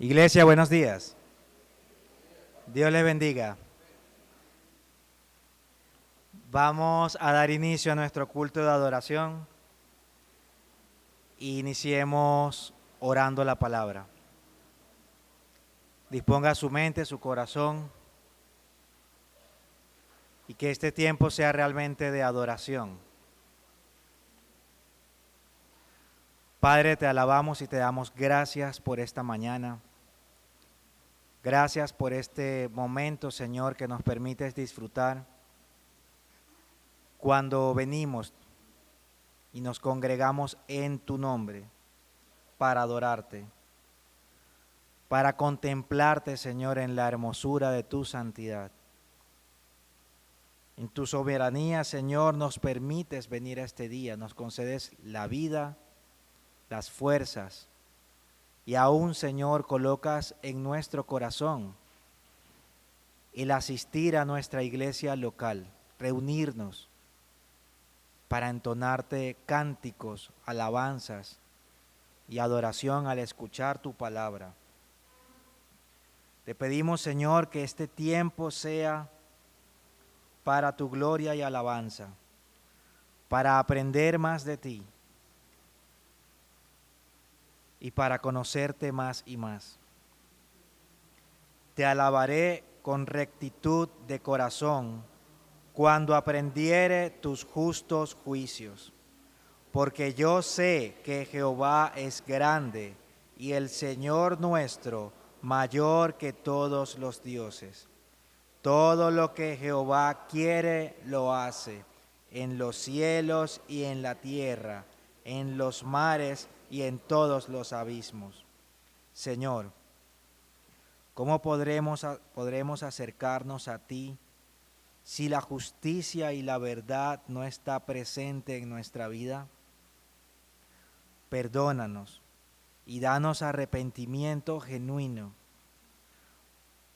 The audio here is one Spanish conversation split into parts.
Iglesia, buenos días. Dios les bendiga. Vamos a dar inicio a nuestro culto de adoración. Iniciemos orando la palabra. Disponga su mente, su corazón, y que este tiempo sea realmente de adoración. Padre, te alabamos y te damos gracias por esta mañana. Gracias por este momento, Señor, que nos permites disfrutar cuando venimos y nos congregamos en tu nombre para adorarte, para contemplarte, Señor, en la hermosura de tu santidad. En tu soberanía, Señor, nos permites venir a este día, nos concedes la vida, las fuerzas, y aún, Señor, colocas en nuestro corazón el asistir a nuestra iglesia local, reunirnos para entonarte cánticos, alabanzas y adoración al escuchar tu palabra. Te pedimos, Señor, que este tiempo sea para tu gloria y alabanza, para aprender más de ti y para conocerte más y más. Te alabaré con rectitud de corazón cuando aprendiere tus justos juicios, porque yo sé que Jehová es grande y el Señor nuestro mayor que todos los dioses. Todo lo que Jehová quiere lo hace, en los cielos y en la tierra, en los mares y en todos los abismos. Señor, ¿cómo podremos acercarnos a ti si la justicia y la verdad no está presente en nuestra vida? Perdónanos y danos arrepentimiento genuino,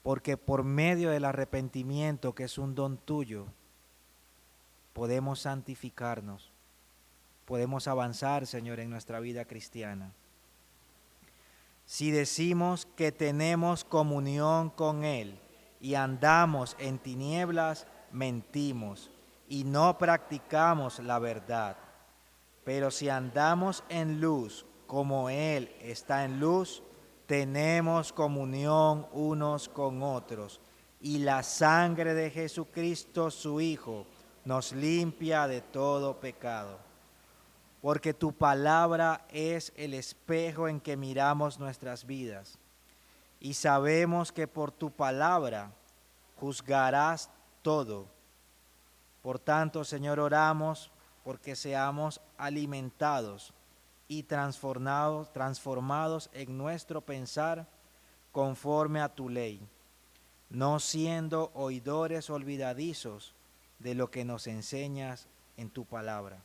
porque por medio del arrepentimiento, que es un don tuyo, podemos santificarnos, podemos avanzar, Señor, en nuestra vida cristiana. Si decimos que tenemos comunión con Él y andamos en tinieblas, mentimos y no practicamos la verdad. Pero si andamos en luz, como Él está en luz, tenemos comunión unos con otros, y la sangre de Jesucristo, su Hijo, nos limpia de todo pecado. Porque tu palabra es el espejo en que miramos nuestras vidas, y sabemos que por tu palabra juzgarás todo. Por tanto, Señor, oramos porque seamos alimentados y transformados en nuestro pensar conforme a tu ley, no siendo oidores olvidadizos de lo que nos enseñas en tu palabra.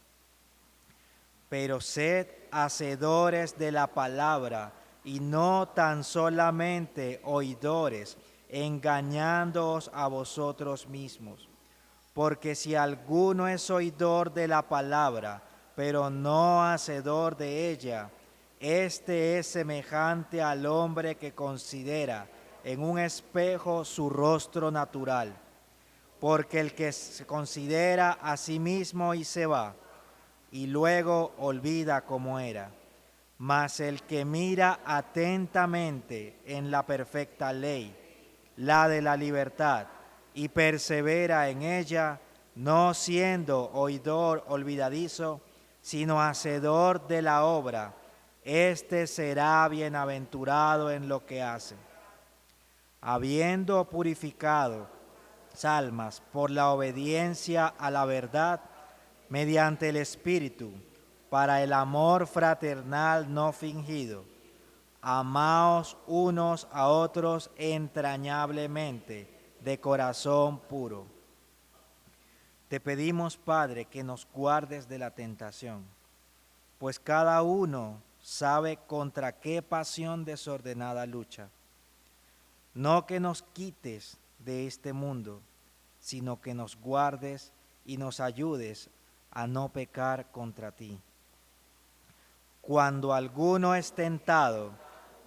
Pero sed hacedores de la palabra y no tan solamente oidores, engañándoos a vosotros mismos. Porque si alguno es oidor de la palabra, pero no hacedor de ella, este es semejante al hombre que considera en un espejo su rostro natural. Porque el que se considera a sí mismo y se va, y luego olvida cómo era. Mas el que mira atentamente en la perfecta ley, la de la libertad, y persevera en ella, no siendo oidor olvidadizo, sino hacedor de la obra, éste será bienaventurado en lo que hace. Habiendo purificado almas por la obediencia a la verdad, mediante el Espíritu, para el amor fraternal no fingido, amaos unos a otros entrañablemente, de corazón puro. Te pedimos, Padre, que nos guardes de la tentación, pues cada uno sabe contra qué pasión desordenada lucha. No que nos quites de este mundo, sino que nos guardes y nos ayudes a no pecar contra ti. Cuando alguno es tentado,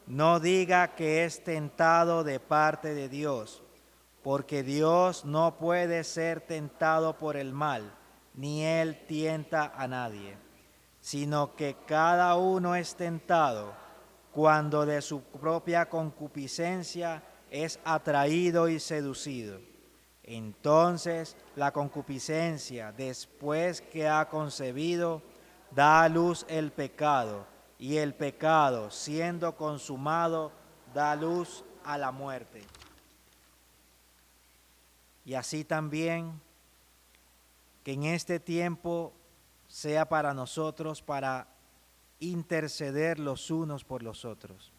no diga que es tentado de parte de Dios, porque Dios no puede ser tentado por el mal, ni Él tienta a nadie, sino que cada uno es tentado cuando de su propia concupiscencia es atraído y seducido. Entonces la concupiscencia, después que ha concebido, da a luz el pecado, y el pecado, siendo consumado, da luz a la muerte. Y así también, que en este tiempo sea para nosotros para interceder los unos por los otros,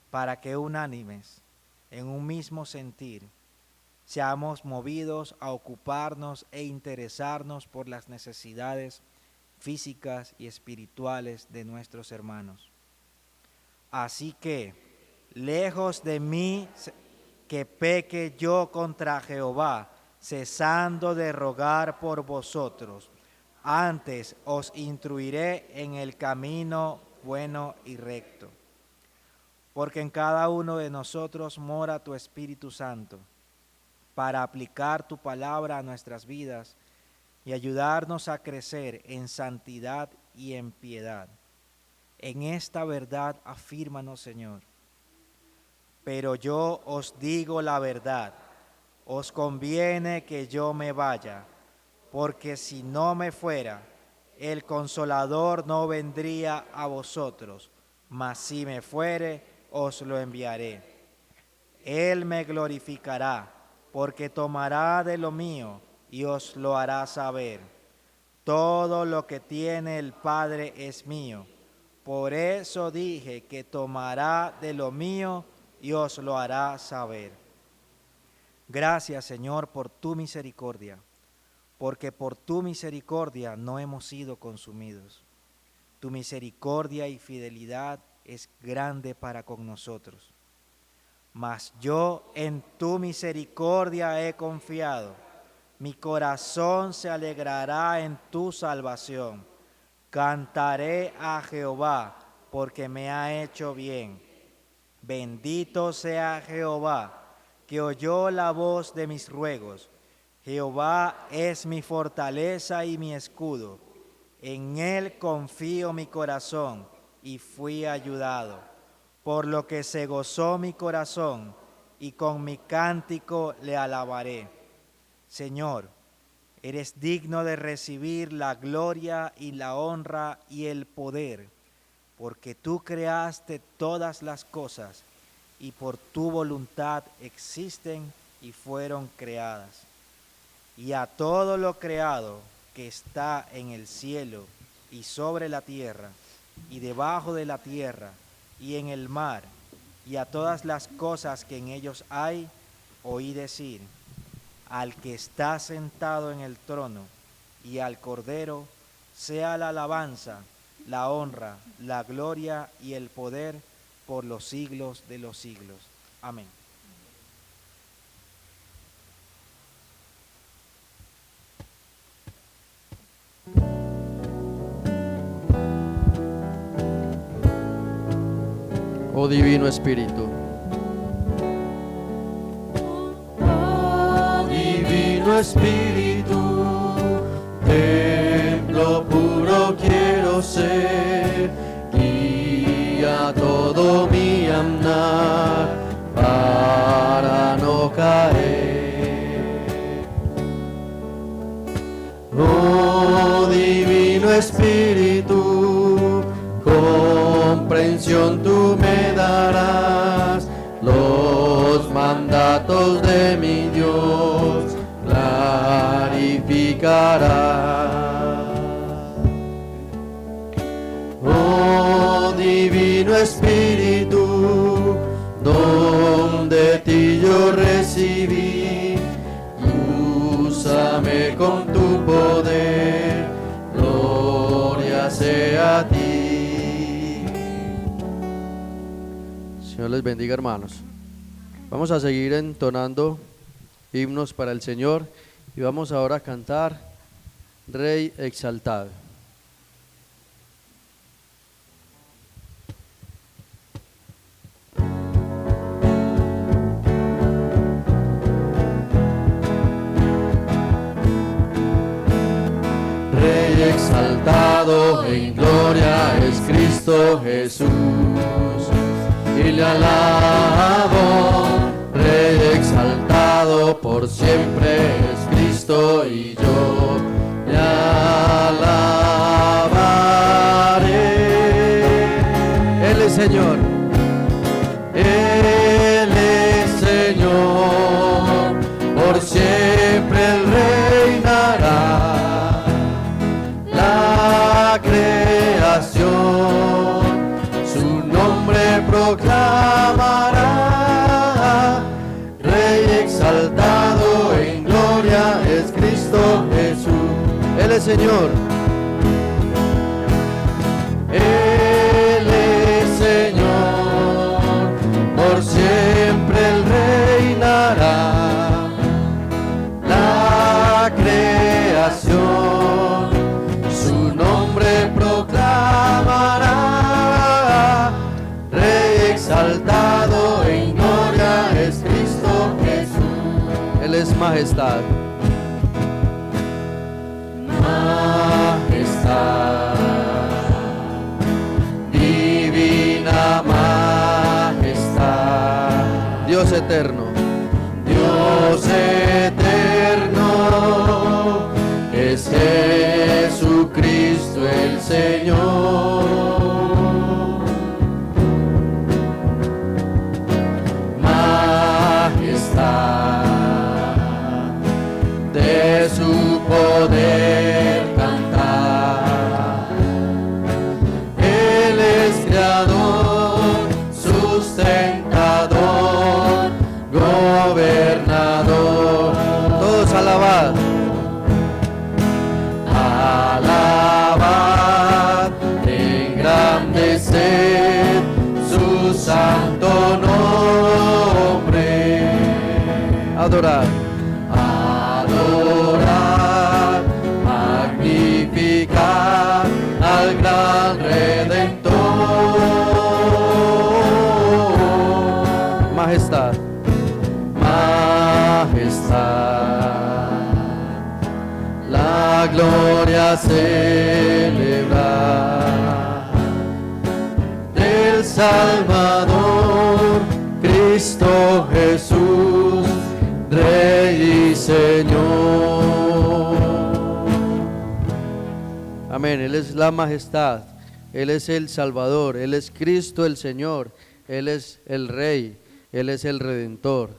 para que unánimes, en un mismo sentir, seamos movidos a ocuparnos e interesarnos por las necesidades físicas y espirituales de nuestros hermanos. Así que, lejos de mí que peque yo contra Jehová, cesando de rogar por vosotros, antes os instruiré en el camino bueno y recto. Porque en cada uno de nosotros mora tu Espíritu Santo, para aplicar tu palabra a nuestras vidas y ayudarnos a crecer en santidad y en piedad. En esta verdad afírmanos, Señor. Pero yo os digo la verdad, os conviene que yo me vaya, porque si no me fuera, el Consolador no vendría a vosotros, mas si me fuere, os lo enviaré. Él me glorificará, porque tomará de lo mío y os lo hará saber. Todo lo que tiene el Padre es mío. Por eso dije que tomará de lo mío y os lo hará saber. Gracias, Señor, por tu misericordia, porque por tu misericordia no hemos sido consumidos. Tu misericordia y fidelidad es grande para con nosotros. Mas yo en tu misericordia he confiado. Mi corazón se alegrará en tu salvación. Cantaré a Jehová, porque me ha hecho bien. Bendito sea Jehová, que oyó la voz de mis ruegos. Jehová es mi fortaleza y mi escudo. En él confío mi corazón y fui ayudado. Por lo que se gozó mi corazón y con mi cántico le alabaré. Señor, eres digno de recibir la gloria y la honra y el poder, porque tú creaste todas las cosas y por tu voluntad existen y fueron creadas. Y a todo lo creado que está en el cielo y sobre la tierra y debajo de la tierra y en el mar, y a todas las cosas que en ellos hay, oí decir: al que está sentado en el trono y al Cordero, sea la alabanza, la honra, la gloria y el poder por los siglos de los siglos. Amén. Oh Divino Espíritu. Oh Divino Espíritu, templo puro quiero ser, guía todo mi andar para no caer. Oh Divino Espíritu, comprensión tú me darás, los mandatos de mi Dios clarificarás. Oh Divino Espíritu, don de ti yo recibí, úsame con tu poder, gloria sea a ti. Señor les bendiga, hermanos. Vamos a seguir entonando himnos para el Señor y vamos ahora a cantar Rey exaltado. Cristo Jesús. Y le alabo, Rey exaltado por siempre es Cristo, y yo le alabaré. Él es Señor. Él es Señor, por siempre Él reinará. La creación su nombre proclamará. Rey exaltado en gloria es Cristo Jesús. Él es Señor. Él es Señor, por siempre Él reinará. La creación su nombre proclamará. Rey exaltado en gloria es Cristo Jesús. Él es majestad. Majestad, divina majestad, Dios eterno. Dios eterno, es Jesucristo el Señor. Majestad, de su poder cantar. Él es creador, sustentador, gobernador. Todos alabad. Alabad, engrandeced su santo nombre. Adorar. Adorar, magnificar al gran Redentor. Majestad. Majestad, la gloria celebrar del Salvador, Cristo Jesús, Rey y Señor. Amén. Él es la majestad. Él es el Salvador. Él es Cristo el Señor. Él es el Rey. Él es el Redentor.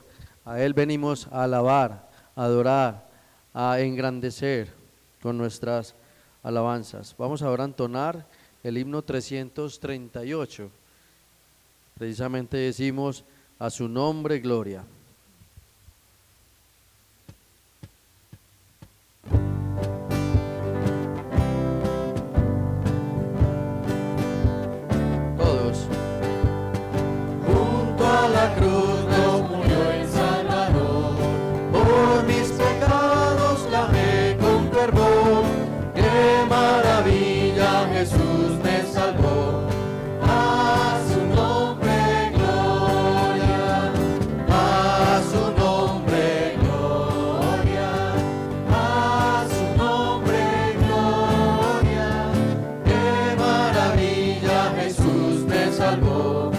A Él venimos a alabar, a adorar, a engrandecer con nuestras alabanzas. Vamos ahora a entonar el himno 338. Precisamente decimos: a su nombre gloria. Todos. Junto a la cruz nos murió el Salvador, por mis pecados clamé con fervor. ¡Qué maravilla! Jesús me salvó. A su nombre gloria, a su nombre gloria, a su nombre gloria. ¡Qué maravilla! Jesús me salvó.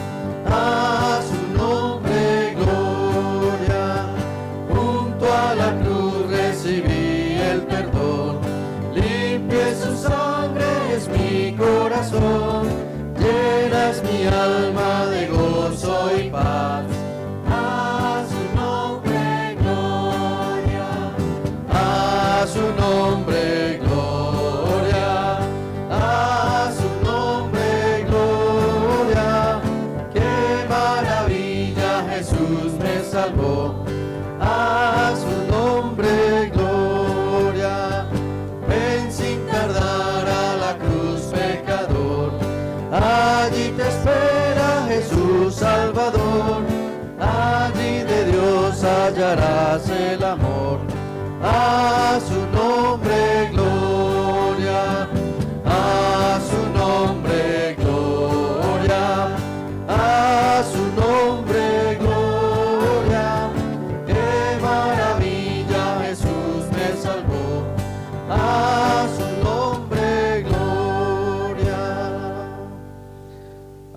A su nombre gloria, junto a la cruz recibí el perdón. Limpia su sangre es mi corazón, llena es mi alma de gozo y paz. A su nombre gloria, a su nombre gloria, a su nombre gloria. ¡Qué maravilla! Jesús me salvó. A su nombre gloria. Ven sin tardar a la cruz, pecador. Allí te espera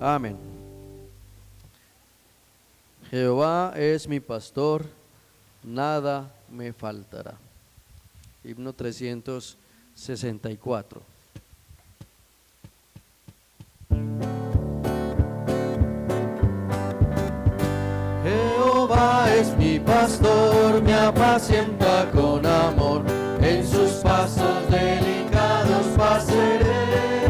Amén. Jehová es mi pastor, nada me faltará. Himno 364. Jehová es mi pastor, me apacienta con amor, en sus pastos delicados pasaré,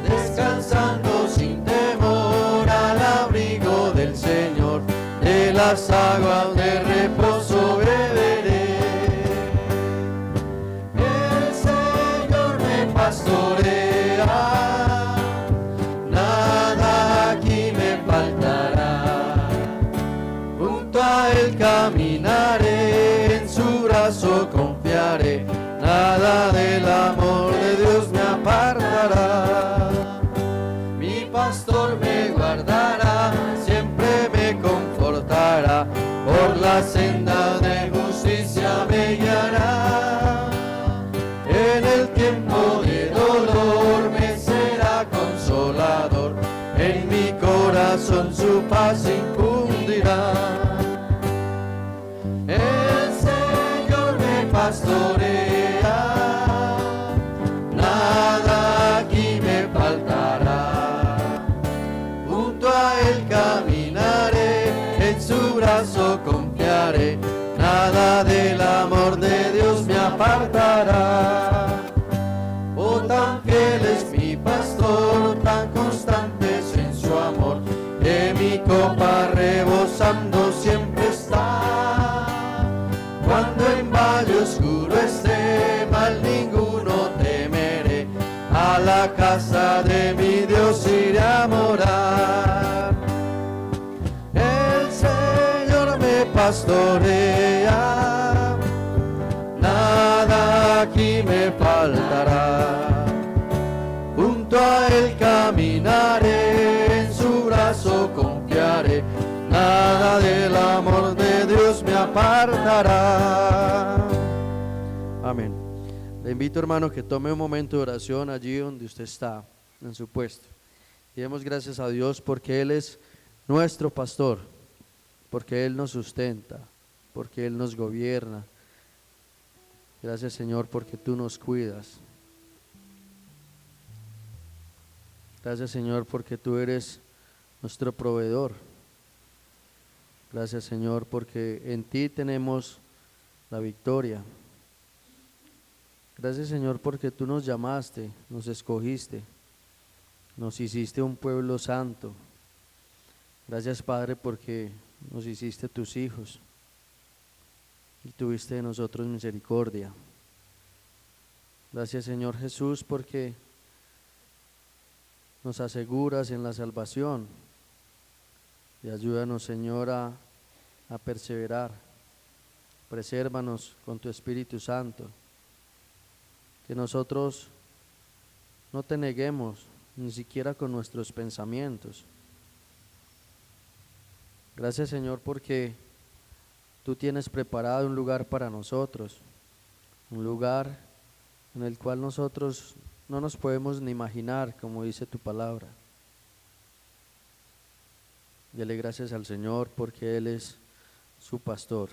descansando sin temor al abrigo del Señor, de las aguas de reposo beberé. El Señor me pastorea, nada aquí me faltará. Junto a Él caminaré, en su brazo confiaré, nada del amor de Dios me apartará. Mi pastor me guardará, siempre me confortará, por la senda de justicia me guiará. En el tiempo de dolor me será consolador, en mi corazón su paz infundirá. El Señor me pastorea, nada aquí me faltará. Junto a Él caminaré, en su brazo confiaré, nada del amor de Dios me apartará. Oh, tan fiel es mi pastor, tan constante es en su amor, que mi copa rebosando siempre está. Cuando en valle oscuro esté, mal ninguno temeré, a la casa de mi Dios iré a morar. El Señor me pastorea, nada aquí me faltará. Junto a Él caminaré, en su brazo confiaré, nada del amor de Dios me apartará. Amén. Le invito, hermano, que tome un momento de oración allí donde usted está, en su puesto. Y demos gracias a Dios porque Él es nuestro pastor, porque Él nos sustenta, porque Él nos gobierna. Gracias, Señor, porque tú nos cuidas. Gracias, Señor, porque tú eres nuestro proveedor. Gracias, Señor, porque en ti tenemos la victoria. Gracias, Señor, porque tú nos llamaste, nos escogiste, nos hiciste un pueblo santo. Gracias, Padre, porque nos hiciste tus hijos y tuviste de nosotros misericordia. Gracias, Señor Jesús, porque nos aseguras en la salvación y ayúdanos, Señor, a perseverar. Presérvanos con tu Espíritu Santo, que nosotros no te neguemos ni siquiera con nuestros pensamientos. Gracias, Señor, porque tú tienes preparado un lugar para nosotros, un lugar en el cual nosotros no nos podemos ni imaginar, como dice tu palabra. Dele gracias al Señor porque Él es su pastor.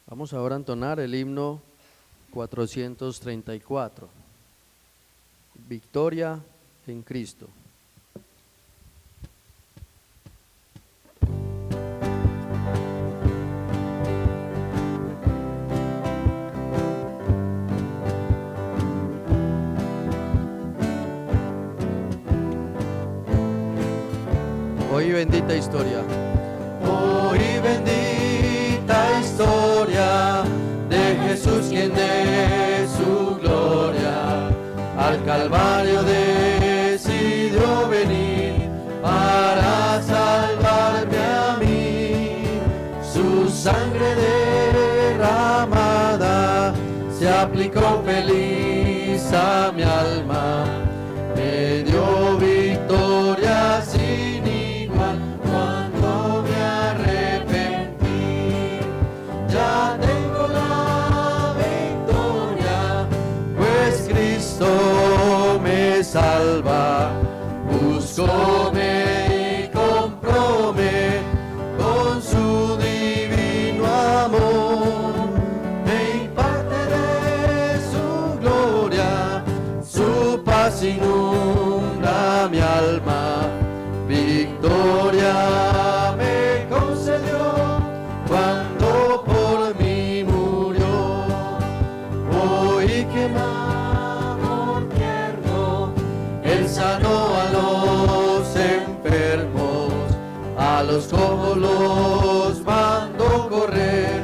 Vamos ahora a entonar el himno 434. Victoria en Cristo. Hoy bendita historia. Hoy bendita historia de Jesús, quien de su gloria al Calvario decidió venir para salvarme a mí. Su sangre derramada se aplicó feliz a mi alma, me dio victoria sin igual cuando me arrepentí. Ya tengo la victoria, pues Cristo me salva. Buscóme y compróme con su divino amor, me imparte de su gloria, su paz inunda mi alma. Victoria me concedió cuando por mí murió. Hoy que amor tierno, Él sanó a los enfermos, a los cojos los mandó correr,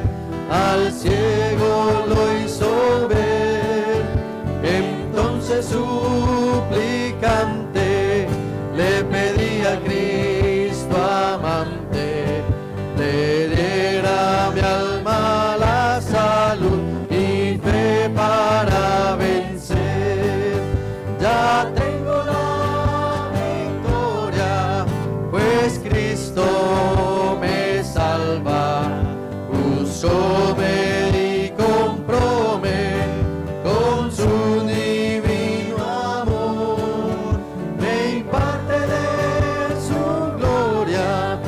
al ciego lo hizo ver. Entonces suplicante le pedí a Cristo amante, le diera mi alma la salud y fe para vencer. Ya tengo la victoria, pues Cristo me salva. Usóme y compróme con su divino amor, me imparte de su gloria,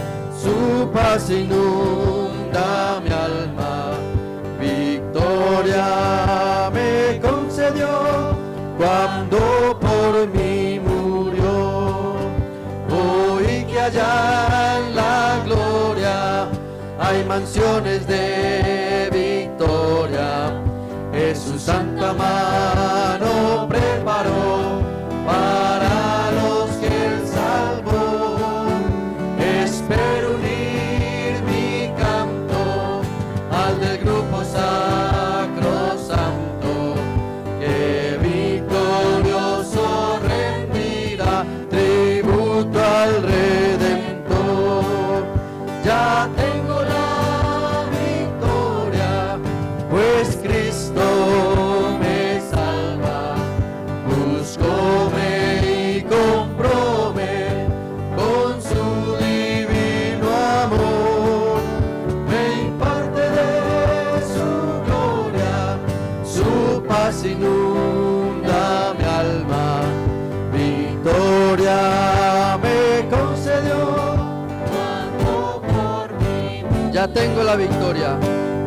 su paz inunda mi alma. Victoria me concedió cuando por mí murió. Hoy que allá en la gloria hay mansiones de victoria, es su santa mano preparó para los que Él salvó. Espero unir mi canto al del grupo sacrosanto, que victorioso rendirá tributo al Redentor. Ya tengo la victoria, pues Cristo me salva. Buscóme y compróme con su divino amor, me imparte de su gloria, su paz inunda mi alma. Victoria me concedió cuando por mí. Ya tengo la victoria,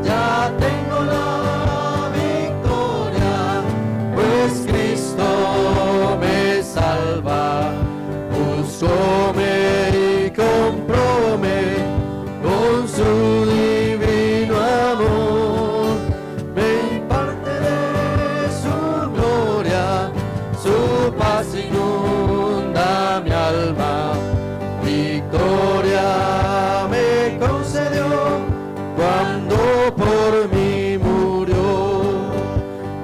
ya tengo la victoria, pues Cristo me salva. Buscóme y compróme con su divino amor, me imparte de su gloria, su paz inunda mi alma. Victoria me concedió cuando por mí murió.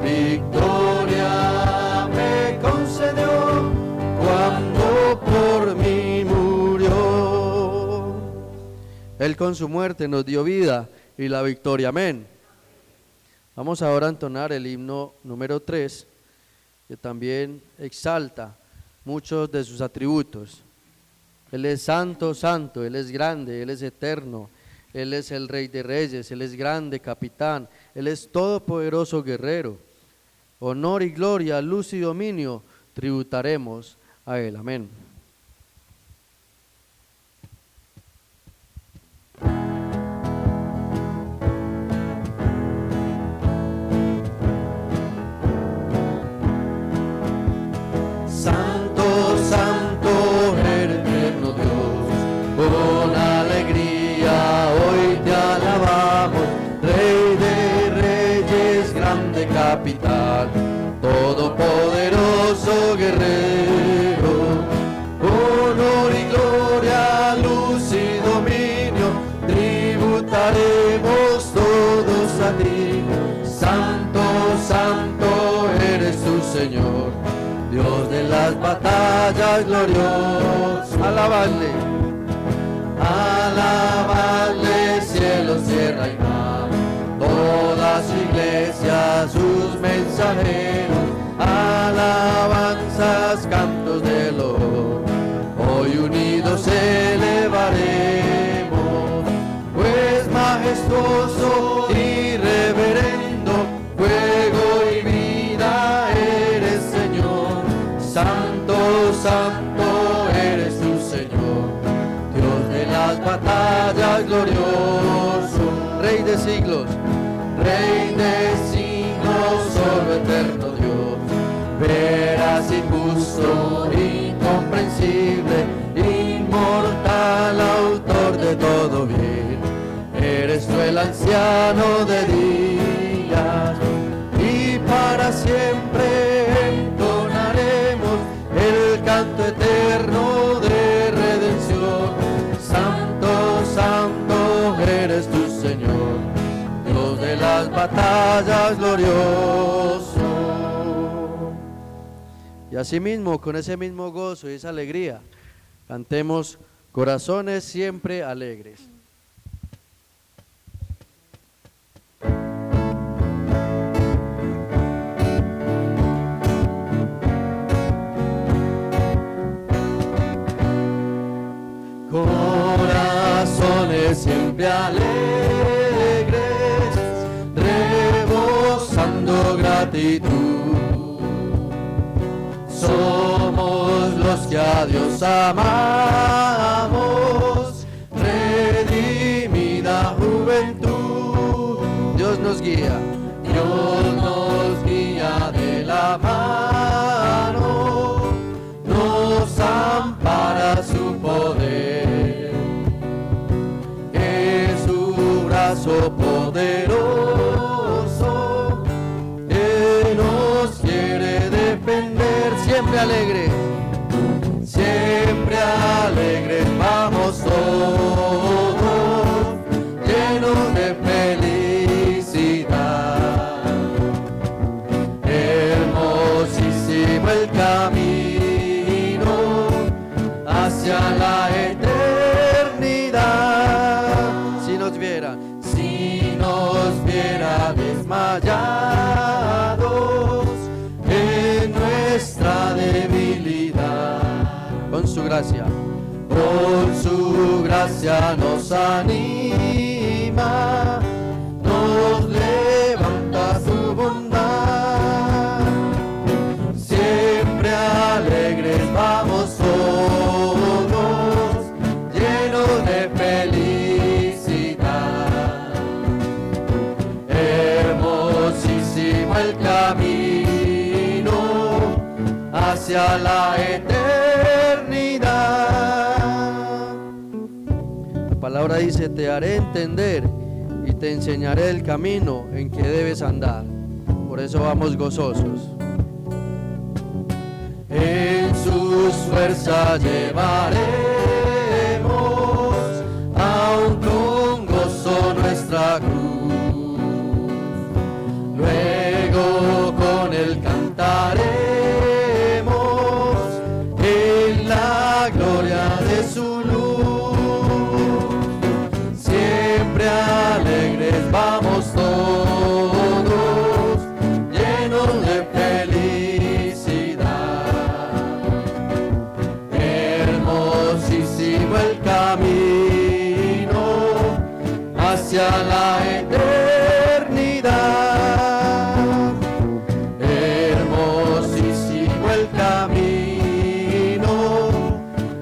Victoria me concedió cuando por mí murió. Él con su muerte nos dio vida y la victoria. Amén. Vamos ahora a entonar el himno número 3, que también exalta muchos de sus atributos. Él es santo, santo, Él es grande, Él es eterno, Él es el Rey de Reyes, Él es grande capitán, Él es todopoderoso guerrero. Honor y gloria, luz y dominio tributaremos a Él. Amén. Santo, santo, eterno Dios, con alegría hoy te alabamos, Rey de Reyes, grande capitán, todopoderoso guerrero. Honor y gloria, luz y dominio, tributaremos todos a ti. Santo, santo, eres tu Señor, Dios de las batallas gloriosos. Alabadle, alabadle cielos, tierra y mar, toda su iglesia, sus mensajeros, alabanzas, cantos de loor. Hoy unidos elevaremos, pues majestuoso y reverendo, fuego y vida eres, Señor. Santo, santo eres tu Señor, Dios de las batallas, glorioso, Rey de siglos, Rey de siglos, solo eterno Dios, veraz y justo, incomprensible, inmortal, autor de todo bien. Eres tú el anciano de días, y para siempre entonaremos el canto eterno de redención. Santo, santo eres tu Señor, Dios de las batallas, glorioso. y asimismo con ese mismo gozo y esa alegría, cantemos corazones siempre alegres. Corazones siempre alegres, rebosando gratitud, somos los que a Dios amamos, redimida juventud. Dios nos guía, Dios nos guía de la mano, nos ampara su poder, es su brazo poderoso que nos quiere defender. siempre alegre, Siempre alegres vamos todos, llenos de felicidad. Hermosísimo el camino hacia la eternidad. si nos viera, Si nos viera desmayados en nuestra debilidad, con su gracia, con su gracia nos anima, nos levanta su bondad. Siempre alegres vamos todos, llenos de felicidad. Hermosísimo el camino hacia la eternidad. la palabra dice, te haré entender y te enseñaré el camino en que debes andar. Por eso vamos gozosos. En sus fuerzas llevaremos, aún con gozo nuestra cruz. Luego con él cantaremos en la gloria de su luz. Siempre alegres vamos todos, llenos de felicidad. Hermosísimo el camino hacia la eternidad. Hermosísimo el camino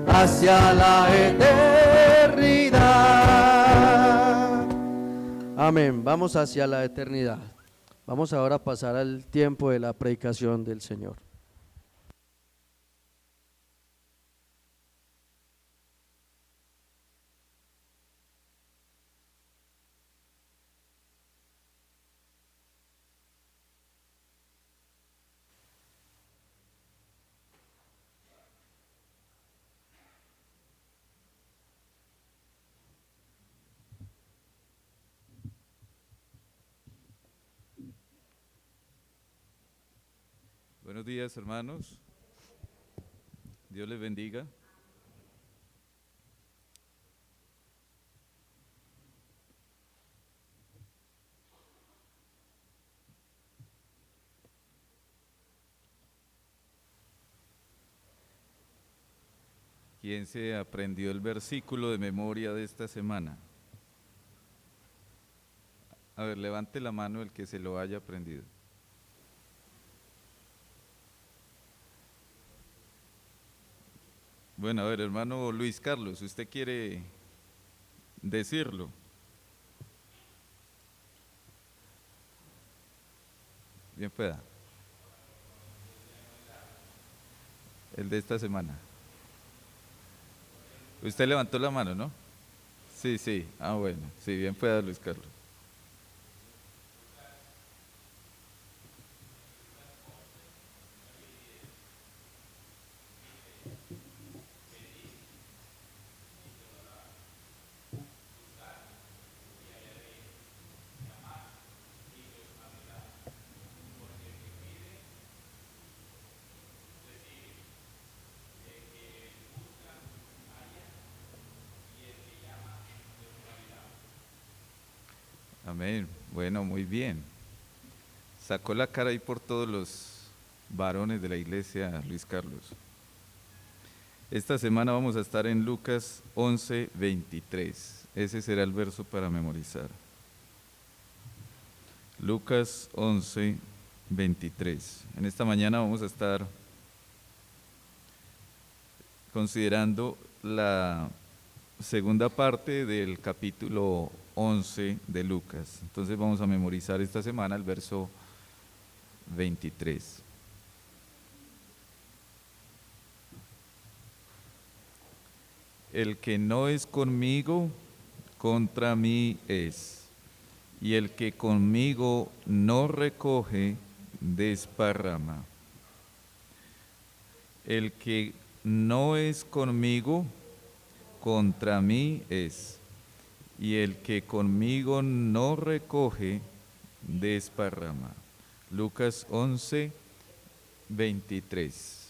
hacia la eternidad. Amén, vamos hacia la eternidad. Vamos ahora a pasar al tiempo de la predicación del Señor. Buenos días, hermanos. Dios les bendiga. ¿Quién se aprendió el versículo de memoria de esta semana? A ver, levante la mano el que se lo haya aprendido. Bueno, a ver, hermano Luis Carlos, ¿usted quiere decirlo? Bien pueda. El de esta semana. Usted levantó la mano, ¿no? Sí, sí. Ah, bueno. Sí, bien pueda, Luis Carlos. Amén. Bueno, muy bien. Sacó la cara ahí por todos los varones de la iglesia, Luis Carlos. Esta semana vamos a estar en Lucas 11:23. Ese será el verso para memorizar. Lucas 11:23. En esta mañana vamos a estar considerando la segunda parte del capítulo 11 de Lucas. Entonces vamos a memorizar esta semana el verso 23. El que no es conmigo, contra mí es, y el que conmigo no recoge, desparrama. El que no es conmigo, contra mí es, y el que conmigo no recoge, desparrama. Lucas 11:23.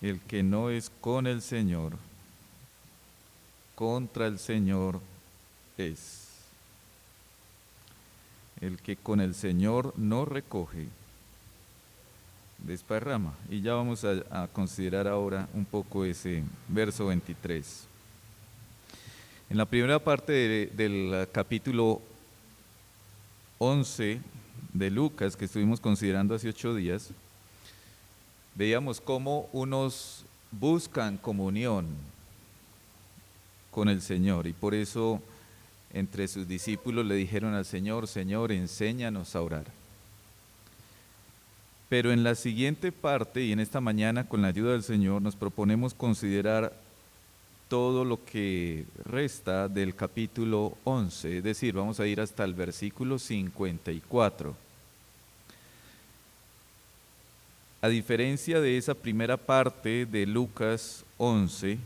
El que no es con el Señor, contra el Señor es. El que con el Señor no recoge, desparrama. Y ya vamos a considerar ahora un poco ese verso 23. En la primera parte del capítulo 11 de Lucas, que estuvimos considerando hace 8 días, veíamos cómo unos buscan comunión con el Señor, y por eso entre sus discípulos le dijeron al Señor: Señor, enséñanos a orar. Pero en la siguiente parte, y en esta mañana con la ayuda del Señor, nos proponemos considerar todo lo que resta del capítulo 11, es decir, vamos a ir hasta el versículo 54. A diferencia de esa primera parte de Lucas 11,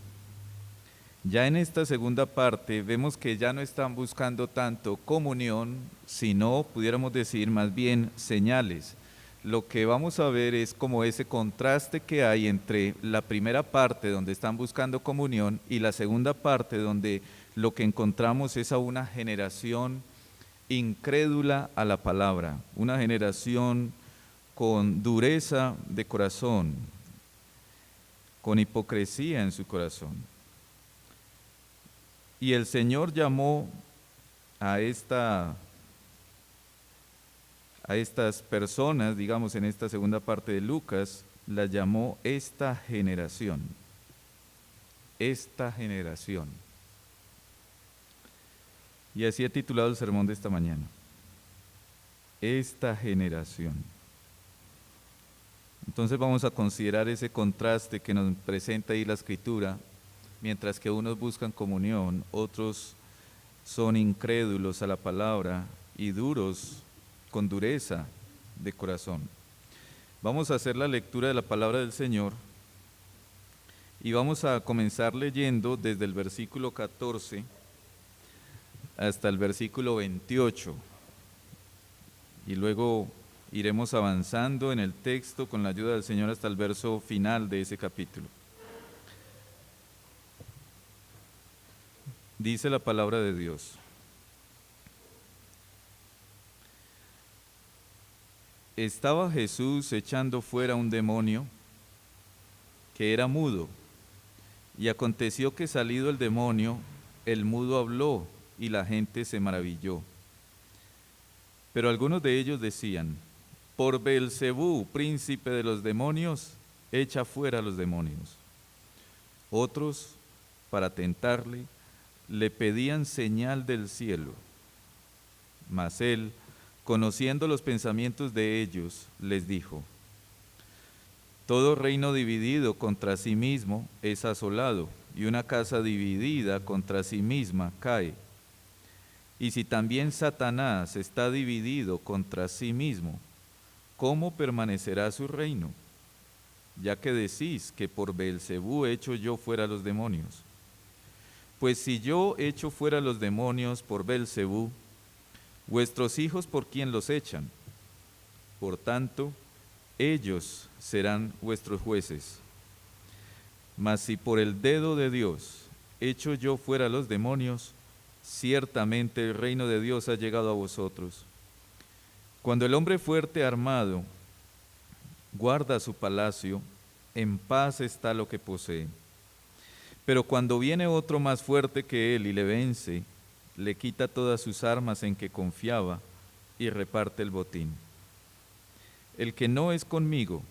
ya en esta segunda parte vemos que ya no están buscando tanto comunión, sino, pudiéramos decir, más bien señales. Lo que vamos a ver es como ese contraste que hay entre la primera parte donde están buscando comunión y la segunda parte donde lo que encontramos es a una generación incrédula a la palabra, una generación con dureza de corazón, con hipocresía en su corazón. Y el Señor llamó a estas personas, digamos en esta segunda parte de Lucas, las llamó esta generación. Esta generación. Y así he titulado el sermón de esta mañana. Esta generación. Entonces vamos a considerar ese contraste que nos presenta ahí la Escritura. Mientras que unos buscan comunión, otros son incrédulos a la palabra y duros, con dureza de corazón. Vamos a hacer la lectura de la palabra del Señor y vamos a comenzar leyendo desde el versículo 14 hasta el versículo 28 y luego iremos avanzando en el texto con la ayuda del Señor hasta el verso final de ese capítulo. Dice la palabra de Dios: estaba Jesús echando fuera un demonio que era mudo. Y aconteció que salido el demonio, el mudo habló, y la gente se maravilló. Pero algunos de ellos decían: por Beelzebú, príncipe de los demonios, echa fuera a los demonios. Otros, para tentarle, le pedían señal del cielo. Mas él, conociendo los pensamientos de ellos, les dijo: todo reino dividido contra sí mismo es asolado, y una casa dividida contra sí misma cae. Y si también Satanás está dividido contra sí mismo, ¿cómo permanecerá su reino? Ya que decís que por Beelzebú echo yo fuera los demonios. Pues si yo echo fuera los demonios por Beelzebú, vuestros hijos por quién los echan. Por tanto, ellos serán vuestros jueces. Mas si por el dedo de Dios echo yo fuera los demonios, ciertamente el reino de Dios ha llegado a vosotros. Cuando el hombre fuerte armado guarda su palacio, en paz está lo que posee. Pero cuando viene otro más fuerte que él y le vence, le quita todas sus armas en que confiaba y reparte el botín. El que no es conmigo,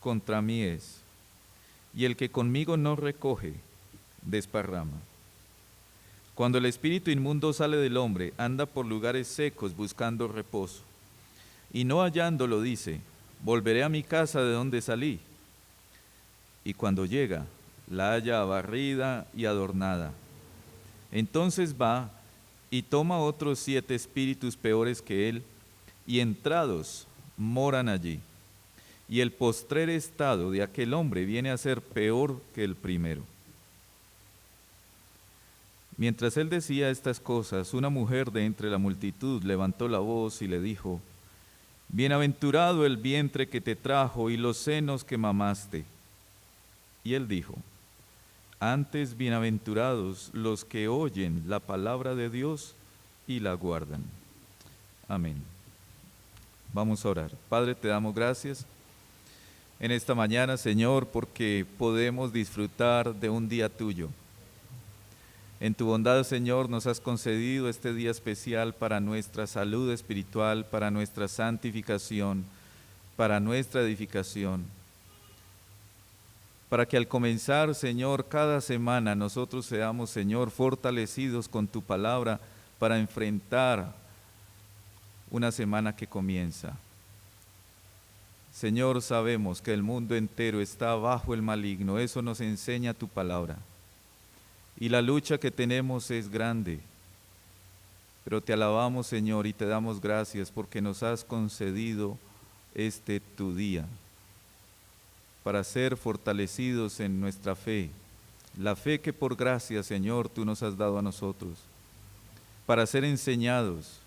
contra mí es, y el que conmigo no recoge, desparrama. Cuando el espíritu inmundo sale del hombre, anda por lugares secos buscando reposo, y no hallándolo dice: volveré a mi casa de donde salí. Y cuando llega, la halla barrida y adornada. Entonces va y toma otros 7 espíritus peores que él, y entrados moran allí. Y el postrer estado de aquel hombre viene a ser peor que el primero. Mientras él decía estas cosas, una mujer de entre la multitud levantó la voz y le dijo: bienaventurado el vientre que te trajo y los senos que mamaste. Y él dijo: antes bienaventurados los que oyen la palabra de Dios y la guardan. Amén. Vamos a orar. Padre, te damos gracias en esta mañana, Señor, porque podemos disfrutar de un día tuyo. En tu bondad, Señor, nos has concedido este día especial para nuestra salud espiritual, para nuestra santificación, para nuestra edificación. Para que al comenzar, Señor, cada semana nosotros seamos, Señor, fortalecidos con tu palabra para enfrentar una semana que comienza. Señor, sabemos que el mundo entero está bajo el maligno, eso nos enseña tu palabra. Y la lucha que tenemos es grande, pero te alabamos, Señor, y te damos gracias porque nos has concedido este tu día para ser fortalecidos en nuestra fe, la fe que por gracia, Señor, tú nos has dado a nosotros, para ser enseñados,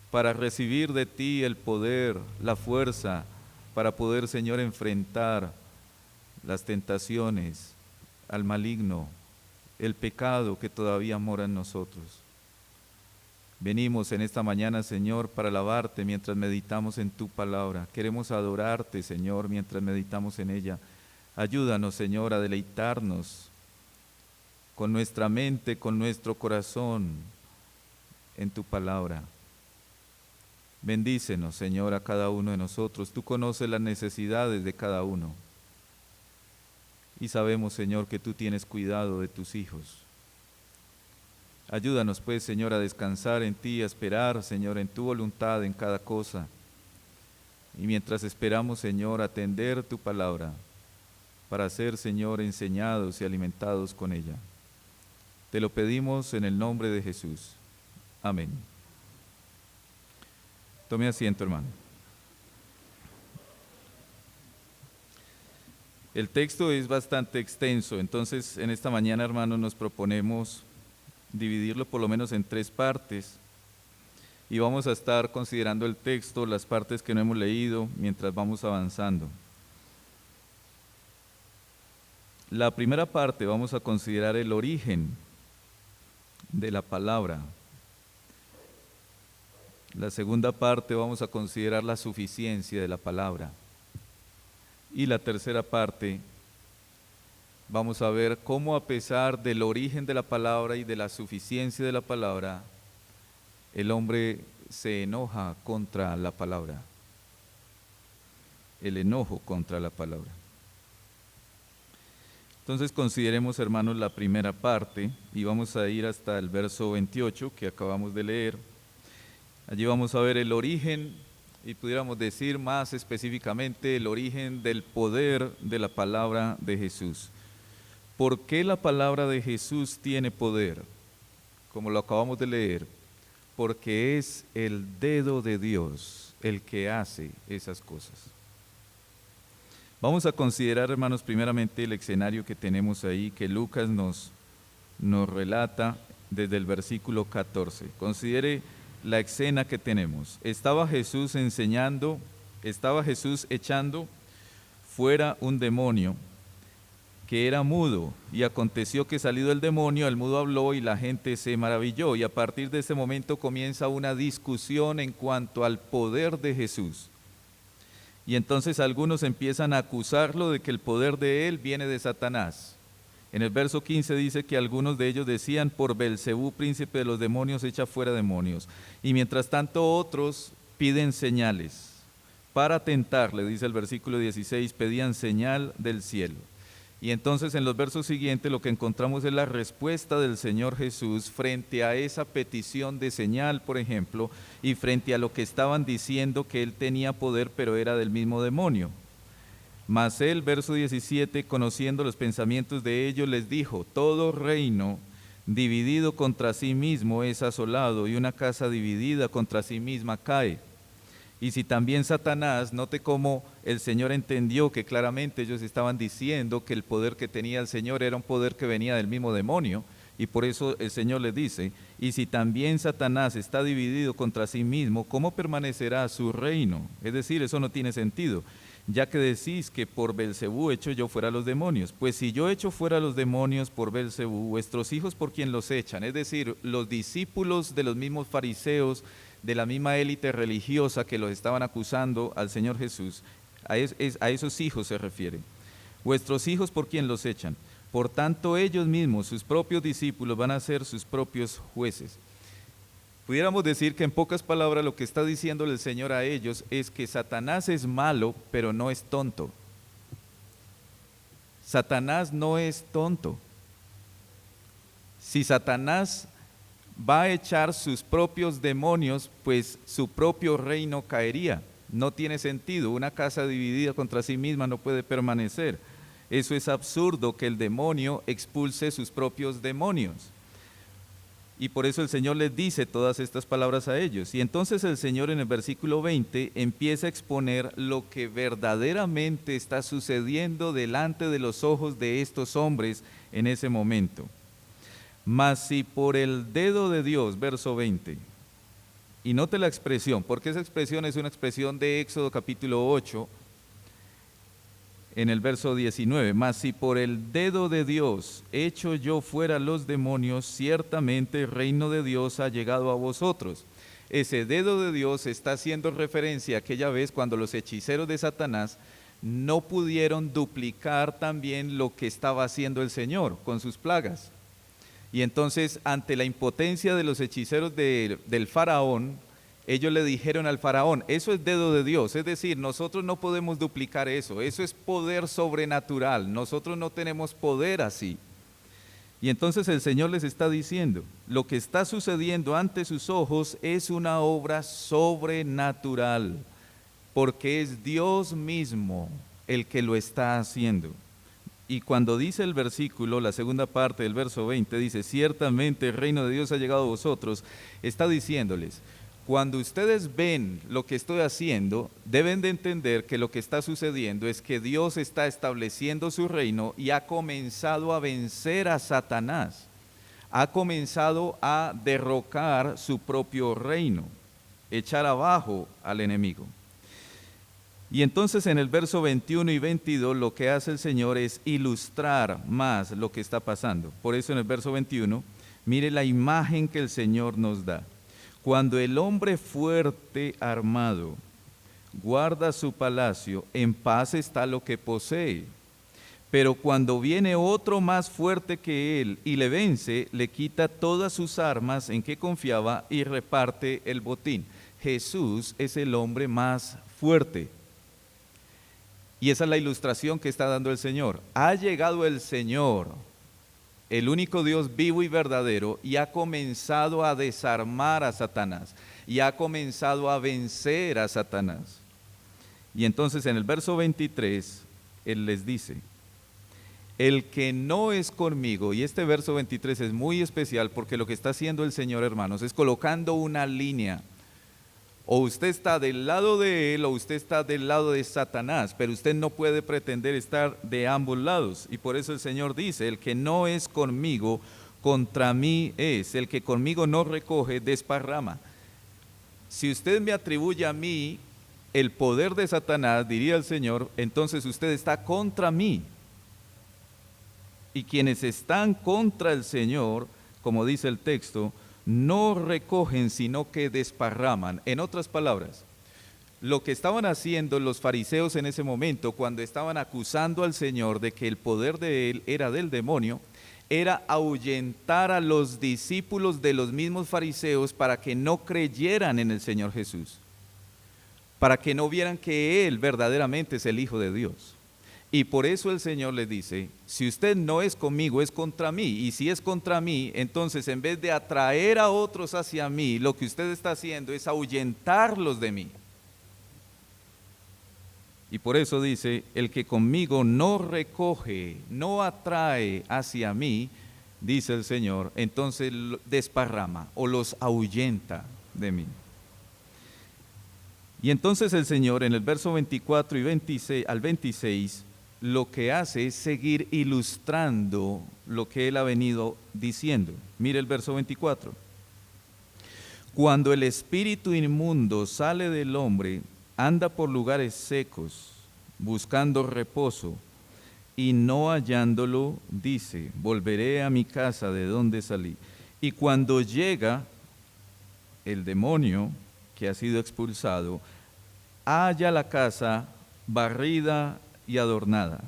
para recibir de ti el poder, la fuerza, para poder, Señor, enfrentar las tentaciones, al maligno, el pecado que todavía mora en nosotros. Venimos en esta mañana, Señor, para alabarte mientras meditamos en tu palabra. Queremos adorarte, Señor, mientras meditamos en ella. Ayúdanos, Señor, a deleitarnos con nuestra mente, con nuestro corazón en tu palabra. Bendícenos, Señor, a cada uno de nosotros. Tú conoces las necesidades de cada uno. Y sabemos, Señor, que tú tienes cuidado de tus hijos. Ayúdanos, pues, Señor, a descansar en ti, a esperar, Señor, en tu voluntad en cada cosa. Y mientras esperamos, Señor, atender tu palabra para ser, Señor, enseñados y alimentados con ella. Te lo pedimos en el nombre de Jesús. Amén. Tome asiento, hermano. El texto es bastante extenso, entonces en esta mañana, hermanos, nos proponemos dividirlo por lo menos en 3 partes y vamos a estar considerando el texto, las partes que no hemos leído mientras vamos avanzando. La primera parte vamos a considerar el origen de la palabra. La segunda parte vamos a considerar la suficiencia de la palabra. Y la tercera parte vamos a ver cómo, a pesar del origen de la palabra y de la suficiencia de la palabra, el hombre se enoja contra la palabra. El enojo contra la palabra. Entonces consideremos, hermanos, la primera parte y vamos a ir hasta el verso 28 que acabamos de leer. Allí vamos a ver el origen y pudiéramos decir más específicamente el origen del poder de la palabra de Jesús. ¿Por qué la palabra de Jesús tiene poder? Como lo acabamos de leer, porque es el dedo de Dios el que hace esas cosas. Vamos a considerar, hermanos, primeramente el escenario que tenemos ahí, que Lucas nos relata desde el versículo 14. Considere la escena que tenemos. Estaba Jesús echando fuera un demonio que era mudo, y aconteció que salido el demonio, el mudo habló y la gente se maravilló, y a partir de ese momento comienza una discusión en cuanto al poder de Jesús. Y entonces algunos empiezan a acusarlo de que el poder de él viene de Satanás. En el verso 15 dice que algunos de ellos decían: por Belcebú, príncipe de los demonios, echa fuera demonios. Y mientras tanto otros piden señales. Para tentarle, dice el versículo 16, pedían señal del cielo. Y entonces en los versos siguientes lo que encontramos es la respuesta del Señor Jesús frente a esa petición de señal, por ejemplo, y frente a lo que estaban diciendo que él tenía poder, pero era del mismo demonio. Mas él, verso 17, conociendo los pensamientos de ellos, les dijo: todo reino dividido contra sí mismo es asolado, y una casa dividida contra sí misma cae. Y si también Satanás, note cómo el Señor entendió que claramente ellos estaban diciendo que el poder que tenía el Señor era un poder que venía del mismo demonio, y por eso el Señor les dice: y si también Satanás está dividido contra sí mismo, ¿cómo permanecerá su reino? Es decir, eso no tiene sentido, ya que decís que por Belcebú echo yo fuera los demonios. Pues si yo echo fuera los demonios por Belcebú, vuestros hijos por quién los echan, es decir, los discípulos de los mismos fariseos, de la misma élite religiosa que los estaban acusando al Señor Jesús, a esos hijos se refiere. Vuestros hijos por quién los echan. Por tanto ellos mismos, sus propios discípulos, van a ser sus propios jueces. Pudiéramos decir que en pocas palabras lo que está diciéndole el Señor a ellos es que Satanás es malo, pero no es tonto. Satanás no es tonto. Si Satanás va a echar sus propios demonios, pues su propio reino caería. No tiene sentido, una casa dividida contra sí misma no puede permanecer. Eso es absurdo, que el demonio expulse sus propios demonios. Y por eso el Señor les dice todas estas palabras a ellos. Y entonces el Señor en el versículo 20 empieza a exponer lo que verdaderamente está sucediendo delante de los ojos de estos hombres en ese momento. Mas si por el dedo de Dios, verso 20, y note la expresión, porque esa expresión es una expresión de Éxodo capítulo 8, en el verso 19, mas si por el dedo de Dios echo yo fuera los demonios, ciertamente el reino de Dios ha llegado a vosotros. Ese dedo de Dios está haciendo referencia a aquella vez cuando los hechiceros de Satanás no pudieron duplicar también lo que estaba haciendo el Señor con sus plagas. Y entonces, ante la impotencia de los hechiceros del faraón, ellos le dijeron al faraón: eso es dedo de Dios, es decir, nosotros no podemos duplicar eso es poder sobrenatural, nosotros no tenemos poder así. Y entonces el Señor les está diciendo: lo que está sucediendo ante sus ojos es una obra sobrenatural, porque es Dios mismo el que lo está haciendo. Y cuando dice el versículo, la segunda parte del verso 20, dice: ciertamente el reino de Dios ha llegado a vosotros, está diciéndoles: cuando ustedes ven lo que estoy haciendo, deben de entender que lo que está sucediendo es que Dios está estableciendo su reino y ha comenzado a vencer a Satanás, ha comenzado a derrocar su propio reino, echar abajo al enemigo. Y entonces en el verso 21 y 22 lo que hace el Señor es ilustrar más lo que está pasando. Por eso en el verso 21, mire la imagen que el Señor nos da. Cuando el hombre fuerte armado guarda su palacio, en paz está lo que posee. Pero cuando viene otro más fuerte que él y le vence, le quita todas sus armas en que confiaba y reparte el botín. Jesús es el hombre más fuerte. Y esa es la ilustración que está dando el Señor. Ha llegado el Señor, el único Dios vivo y verdadero, y ha comenzado a desarmar a Satanás, y ha comenzado a vencer a Satanás. Y entonces en el verso 23, Él les dice, el que no es conmigo, y este verso 23 es muy especial porque lo que está haciendo el Señor, hermanos, es colocando una línea. O usted está del lado de Él o usted está del lado de Satanás, pero usted no puede pretender estar de ambos lados. Y por eso el Señor dice, el que no es conmigo, contra mí es. El que conmigo no recoge, desparrama. Si usted me atribuye a mí el poder de Satanás, diría el Señor, entonces usted está contra mí. Y quienes están contra el Señor, como dice el texto, no recogen, sino que desparraman. En otras palabras, lo que estaban haciendo los fariseos en ese momento, cuando estaban acusando al Señor de que el poder de Él era del demonio, era ahuyentar a los discípulos de los mismos fariseos para que no creyeran en el Señor Jesús, para que no vieran que Él verdaderamente es el Hijo de Dios. Y por eso el Señor les dice, si usted no es conmigo, es contra mí. Y si es contra mí, entonces en vez de atraer a otros hacia mí, lo que usted está haciendo es ahuyentarlos de mí. Y por eso dice, el que conmigo no recoge, no atrae hacia mí, dice el Señor, entonces desparrama o los ahuyenta de mí. Y entonces el Señor en el verso 24 y 26 al 26, lo que hace es seguir ilustrando lo que Él ha venido diciendo. Mire el verso 24. Cuando el espíritu inmundo sale del hombre, anda por lugares secos, buscando reposo, y no hallándolo, dice, volveré a mi casa de donde salí. Y cuando llega el demonio que ha sido expulsado, halla la casa barrida y adornada.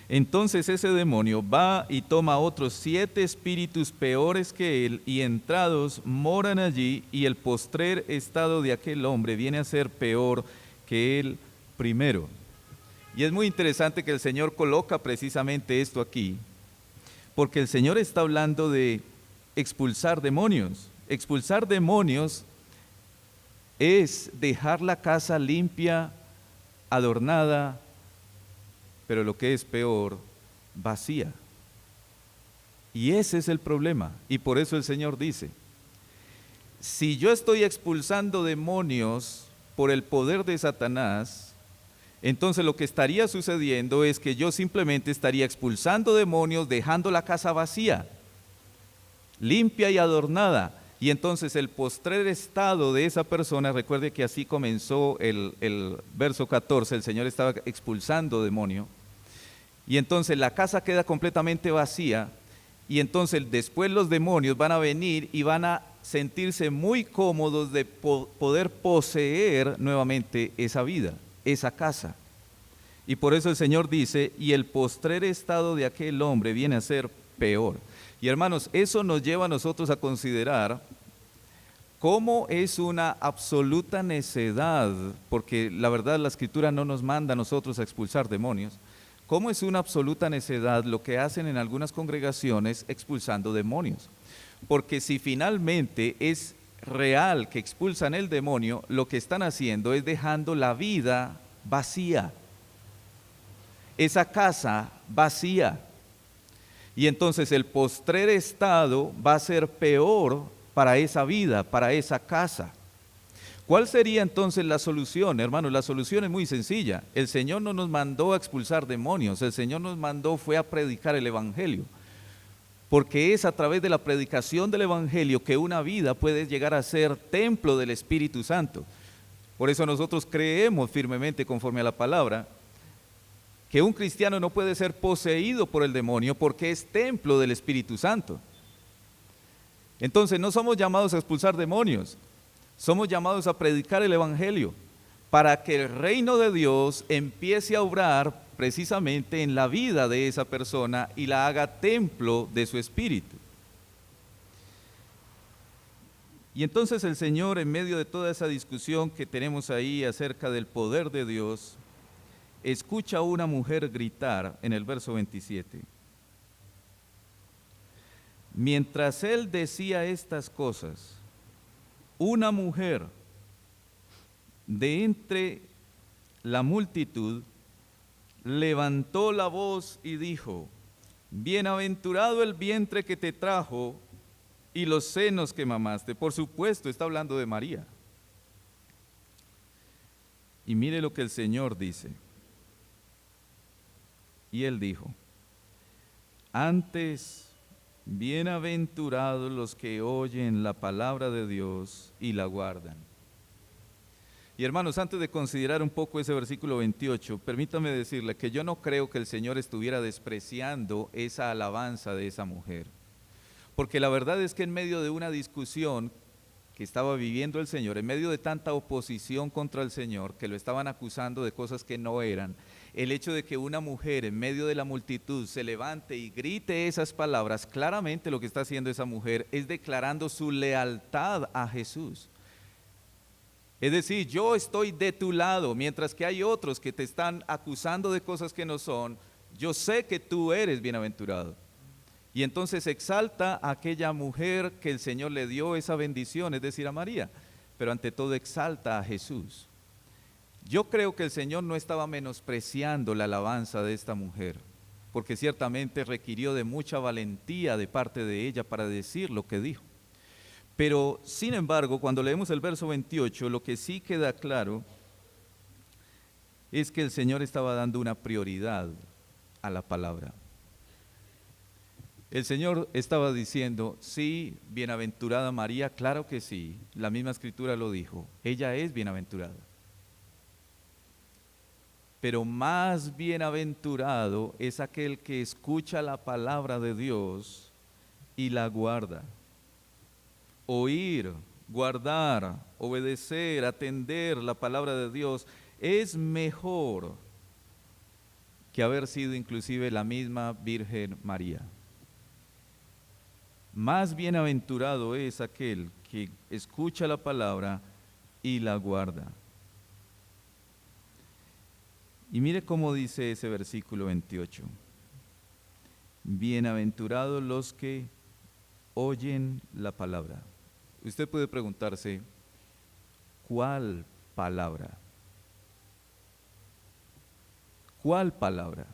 Entonces ese demonio va y toma otros 7 espíritus peores que él, y entrados moran allí, y el postrer estado de aquel hombre viene a ser peor que el primero. Y es muy interesante que el Señor coloca precisamente esto aquí, porque el Señor está hablando de expulsar demonios. Expulsar demonios es dejar la casa limpia, adornada, pero lo que es peor, vacía. Y ese es el problema. Y por eso el Señor dice, si yo estoy expulsando demonios por el poder de Satanás, entonces lo que estaría sucediendo es que yo simplemente estaría expulsando demonios, dejando la casa vacía, limpia y adornada. Y entonces el postrer estado de esa persona, recuerde que así comenzó el verso 14, el Señor estaba expulsando demonio, y entonces la casa queda completamente vacía, y entonces después los demonios van a venir y van a sentirse muy cómodos de poder poseer nuevamente esa vida, esa casa. Y por eso el Señor dice, y el postrer estado de aquel hombre viene a ser peor. Y hermanos, eso nos lleva a nosotros a considerar cómo es una absoluta necedad, porque la verdad la Escritura no nos manda a nosotros a expulsar demonios, cómo es una absoluta necedad lo que hacen en algunas congregaciones expulsando demonios. Porque si finalmente es real que expulsan el demonio, lo que están haciendo es dejando la vida vacía, esa casa vacía. Y entonces el postrer estado va a ser peor para esa vida, para esa casa. ¿Cuál sería entonces la solución, hermanos? La solución es muy sencilla. El Señor no nos mandó a expulsar demonios, el Señor nos mandó fue a predicar el Evangelio. Porque es a través de la predicación del Evangelio que una vida puede llegar a ser templo del Espíritu Santo. Por eso nosotros creemos firmemente, conforme a la palabra, que un cristiano no puede ser poseído por el demonio porque es templo del Espíritu Santo. Entonces no somos llamados a expulsar demonios, somos llamados a predicar el Evangelio, para que el reino de Dios empiece a obrar precisamente en la vida de esa persona y la haga templo de su espíritu. Y entonces el Señor, en medio de toda esa discusión que tenemos ahí acerca del poder de Dios, escucha a una mujer gritar en el verso 27. Mientras él decía estas cosas, una mujer de entre la multitud levantó la voz y dijo: bienaventurado el vientre que te trajo y los senos que mamaste. Por supuesto, está hablando de María. Y mire lo que el Señor dice. Y él dijo: antes, bienaventurados los que oyen la palabra de Dios y la guardan. Y hermanos, antes de considerar un poco ese versículo 28, permítame decirle que yo no creo que el Señor estuviera despreciando esa alabanza de esa mujer. Porque la verdad es que en medio de una discusión que estaba viviendo el Señor, en medio de tanta oposición contra el Señor, que lo estaban acusando de cosas que no eran, el hecho de que una mujer en medio de la multitud se levante y grite esas palabras, claramente lo que está haciendo esa mujer es declarando su lealtad a Jesús. Es decir, yo estoy de tu lado, mientras que hay otros que te están acusando de cosas que no son, yo sé que tú eres bienaventurado. Y entonces exalta a aquella mujer que el Señor le dio esa bendición, es decir, a María, pero ante todo exalta a Jesús. Yo creo que el Señor no estaba menospreciando la alabanza de esta mujer, porque ciertamente requirió de mucha valentía de parte de ella para decir lo que dijo. Pero, sin embargo, cuando leemos el verso 28, lo que sí queda claro es que el Señor estaba dando una prioridad a la palabra. El Señor estaba diciendo: sí, bienaventurada María, claro que sí, la misma Escritura lo dijo, ella es bienaventurada. Pero más bienaventurado es aquel que escucha la palabra de Dios y la guarda. Oír, guardar, obedecer, atender la palabra de Dios es mejor que haber sido inclusive la misma Virgen María. Más bienaventurado es aquel que escucha la palabra y la guarda. Y mire cómo dice ese versículo 28. Bienaventurados los que oyen la palabra. Usted puede preguntarse, ¿cuál palabra? ¿Cuál palabra?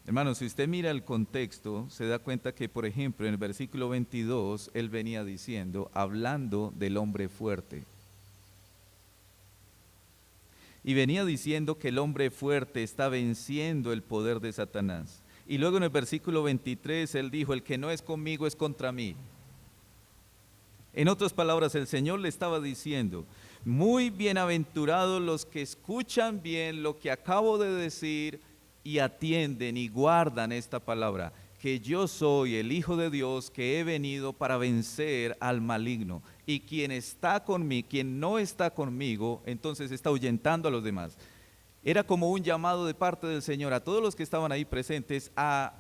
Hermanos, si usted mira el contexto, se da cuenta que, por ejemplo, en el versículo 22, él venía diciendo, hablando del hombre fuerte. Y venía diciendo que el hombre fuerte está venciendo el poder de Satanás. Y luego en el versículo 23 él dijo, el que no es conmigo es contra mí. En otras palabras, el Señor le estaba diciendo, muy bienaventurados los que escuchan bien lo que acabo de decir y atienden y guardan esta palabra, que yo soy el Hijo de Dios que he venido para vencer al maligno. Y quien está conmigo, quien no está conmigo, entonces está ahuyentando a los demás. Era como un llamado de parte del Señor a todos los que estaban ahí presentes a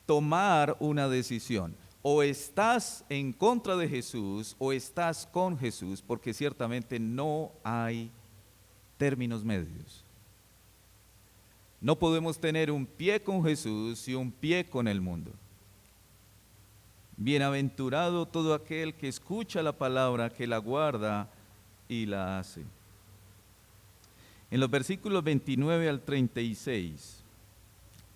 tomar una decisión. O estás en contra de Jesús o estás con Jesús, porque ciertamente no hay términos medios. No podemos tener un pie con Jesús y un pie con el mundo. Bienaventurado todo aquel que escucha la palabra, que la guarda y la hace. En los versículos 29 al 36,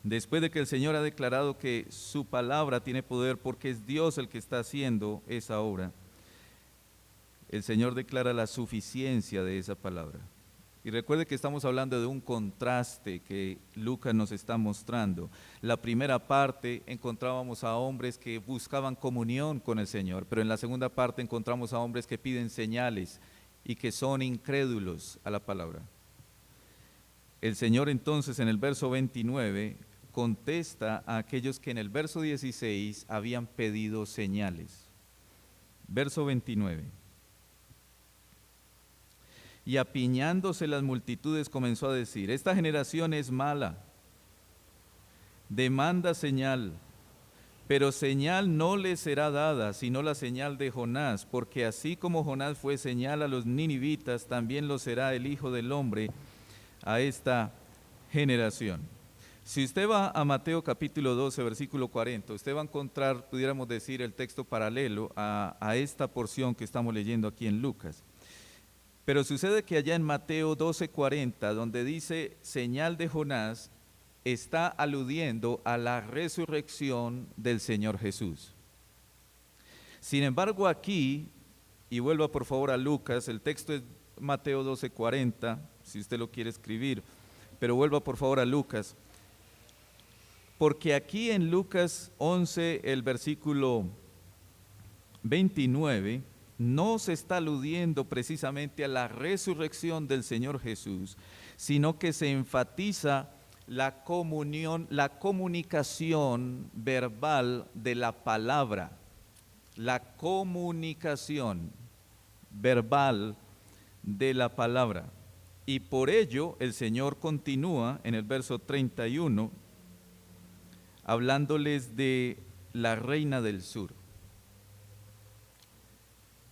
después de que el Señor ha declarado que su palabra tiene poder porque es Dios el que está haciendo esa obra, el Señor declara la suficiencia de esa palabra. Y recuerde que estamos hablando de un contraste que Lucas nos está mostrando. La primera parte encontrábamos a hombres que buscaban comunión con el Señor, pero en la segunda parte encontramos a hombres que piden señales y que son incrédulos a la palabra. El Señor entonces en el verso 29 contesta a aquellos que en el verso 16 habían pedido señales. Verso 29. y apiñándose las multitudes comenzó a decir: esta generación es mala, demanda señal, pero señal no le será dada, sino la señal de Jonás, porque así como Jonás fue señal a los ninivitas, también lo será el Hijo del Hombre a esta generación. Si usted va a Mateo capítulo 12, versículo 40, usted va a encontrar, pudiéramos decir, el texto paralelo a esta porción que estamos leyendo aquí en Lucas. Pero sucede que allá en Mateo 12, 40, donde dice señal de Jonás, está aludiendo a la resurrección del Señor Jesús. Sin embargo, aquí, y vuelva por favor a Lucas, el texto es Mateo 12, 40, si usted lo quiere escribir, pero vuelva por favor a Lucas, porque aquí en Lucas 11, el versículo 29, no se está aludiendo precisamente a la resurrección del Señor Jesús, sino que se enfatiza la comunión, la comunicación verbal de la palabra, la comunicación verbal de la palabra. Y por ello el Señor continúa en el verso 31, hablándoles de la reina del sur.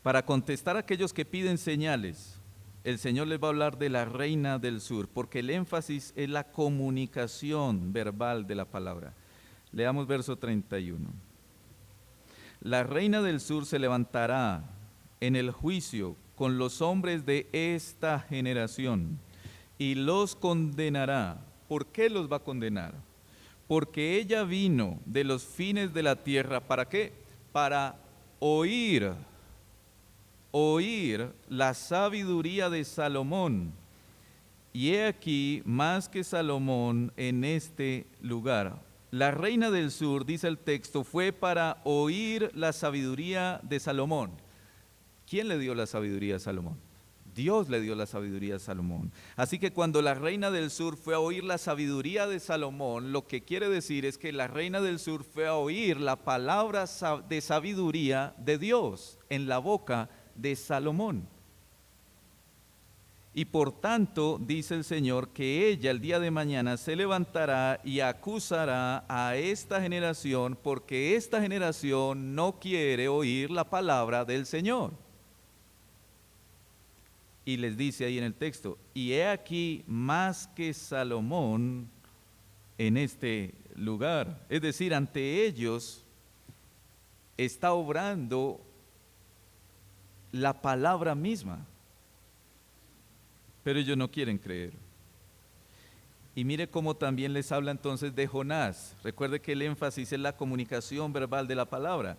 Para contestar a aquellos que piden señales, el Señor les va a hablar de la reina del sur, porque el énfasis es la comunicación verbal de la palabra. Leamos verso 31. La reina del sur se levantará en el juicio con los hombres de esta generación y los condenará. ¿Por qué los va a condenar? Porque ella vino de los fines de la tierra, ¿para qué? Para oír la sabiduría de Salomón. Y he aquí más que Salomón en este lugar. La reina del sur, dice el texto, fue para oír la sabiduría de Salomón. ¿Quién le dio la sabiduría a Salomón? Dios le dio la sabiduría a Salomón. Así que cuando la reina del sur fue a oír la sabiduría de Salomón, lo que quiere decir es que la reina del sur fue a oír la palabra de sabiduría de Dios en la boca de Salomón. Y por tanto, dice el Señor, que ella el día de mañana se levantará y acusará a esta generación, porque esta generación no quiere oír la palabra del Señor. Y les dice ahí en el texto, y he aquí más que Salomón en este lugar. Es decir, ante ellos está obrando la palabra misma. Pero ellos no quieren creer. Y mire cómo también les habla entonces de Jonás. Recuerde que el énfasis es la comunicación verbal de la palabra.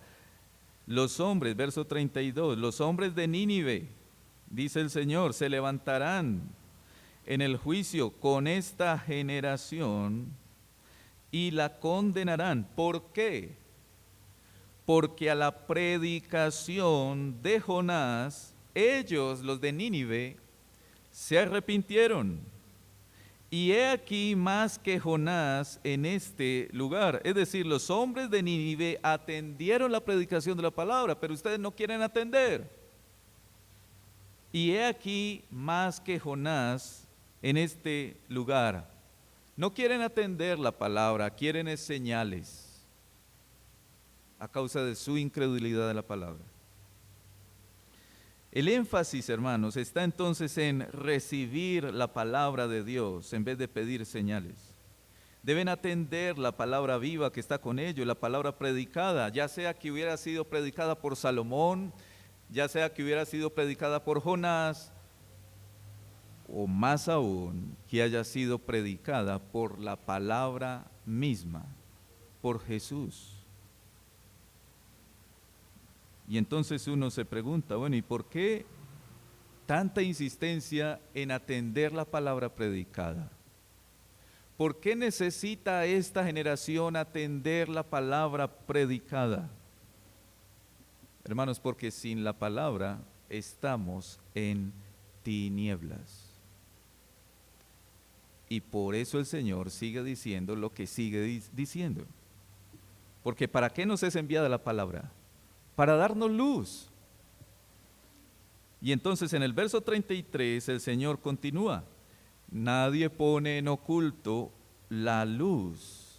Los hombres, verso 32, los hombres de Nínive, dice el Señor, se levantarán en el juicio con esta generación y la condenarán. ¿Por qué? Porque a la predicación de Jonás, ellos, los de Nínive, se arrepintieron. Y he aquí más que Jonás en este lugar. Es decir, los hombres de Nínive atendieron la predicación de la palabra, pero ustedes no quieren atender. Y he aquí más que Jonás en este lugar. No quieren atender la palabra, quieren señales a causa de su incredulidad de la palabra. El énfasis, hermanos, está entonces en recibir la palabra de Dios en vez de pedir señales. Deben atender la palabra viva que está con ellos, la palabra predicada, ya sea que hubiera sido predicada por Salomón, ya sea que hubiera sido predicada por Jonás, o más aún, que haya sido predicada por la palabra misma, por Jesús. Y entonces uno se pregunta, bueno, ¿y por qué tanta insistencia en atender la palabra predicada? ¿Por qué necesita esta generación atender la palabra predicada? Hermanos, porque sin la palabra estamos en tinieblas. Y por eso el Señor sigue diciendo lo que sigue diciendo. Porque ¿para qué nos es enviada la palabra? Para darnos luz. Y entonces en el verso 33 el Señor continúa: nadie pone en oculto la luz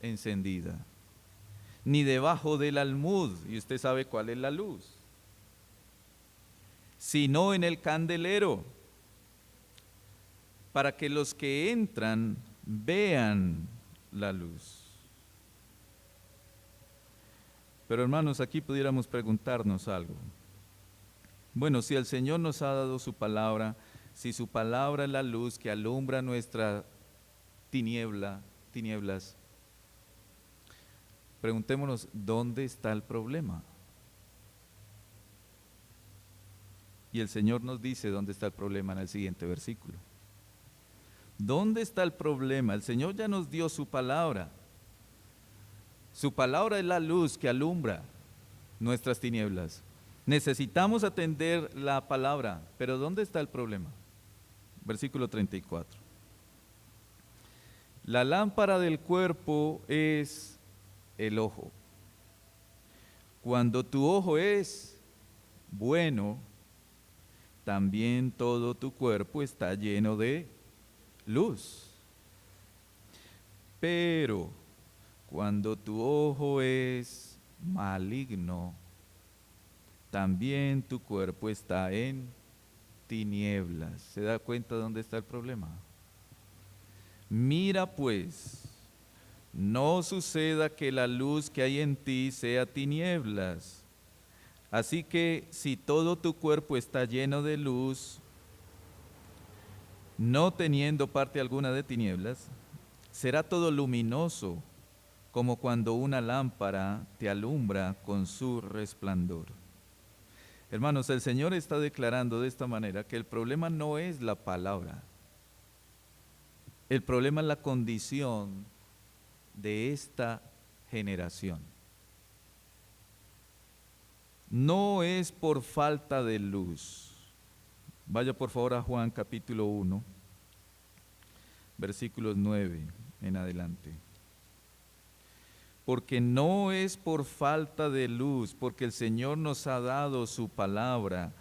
encendida, ni debajo del almud, y usted sabe cuál es la luz, sino en el candelero, para que los que entran vean la luz. Pero hermanos, aquí pudiéramos preguntarnos algo. Bueno, si el Señor nos ha dado su palabra, si su palabra es la luz que alumbra nuestra tinieblas, preguntémonos, ¿dónde está el problema? Y el Señor nos dice dónde está el problema en el siguiente versículo. ¿Dónde está el problema? El Señor ya nos dio su palabra. Su palabra es la luz que alumbra nuestras tinieblas. Necesitamos atender la palabra, pero ¿dónde está el problema? Versículo 34. La lámpara del cuerpo es el ojo. Cuando tu ojo es bueno, también todo tu cuerpo está lleno de luz. Pero cuando tu ojo es maligno, también tu cuerpo está en tinieblas. ¿Se da cuenta dónde está el problema? Mira pues, no suceda que la luz que hay en ti sea tinieblas. Así que si todo tu cuerpo está lleno de luz, no teniendo parte alguna de tinieblas, será todo luminoso, como cuando una lámpara te alumbra con su resplandor. Hermanos, el Señor está declarando de esta manera que el problema no es la palabra. El problema es la condición de esta generación. No es por falta de luz. Vaya por favor a Juan capítulo 1, versículos 9 en adelante. Porque no es por falta de luz, porque el Señor nos ha dado su palabra,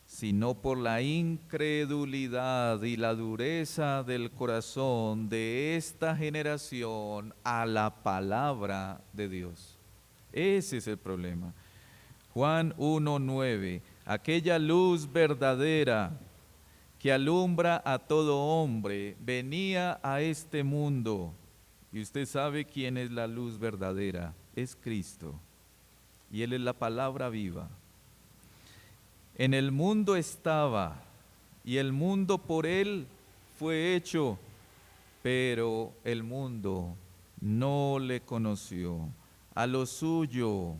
sino por la incredulidad y la dureza del corazón de esta generación a la palabra de Dios. Ese es el problema. Juan 1:9, aquella luz verdadera que alumbra a todo hombre, venía a este mundo. Y usted sabe quién es la luz verdadera, es Cristo. Y Él es la palabra viva. En el mundo estaba, y el mundo por Él fue hecho, pero el mundo no le conoció. A lo suyo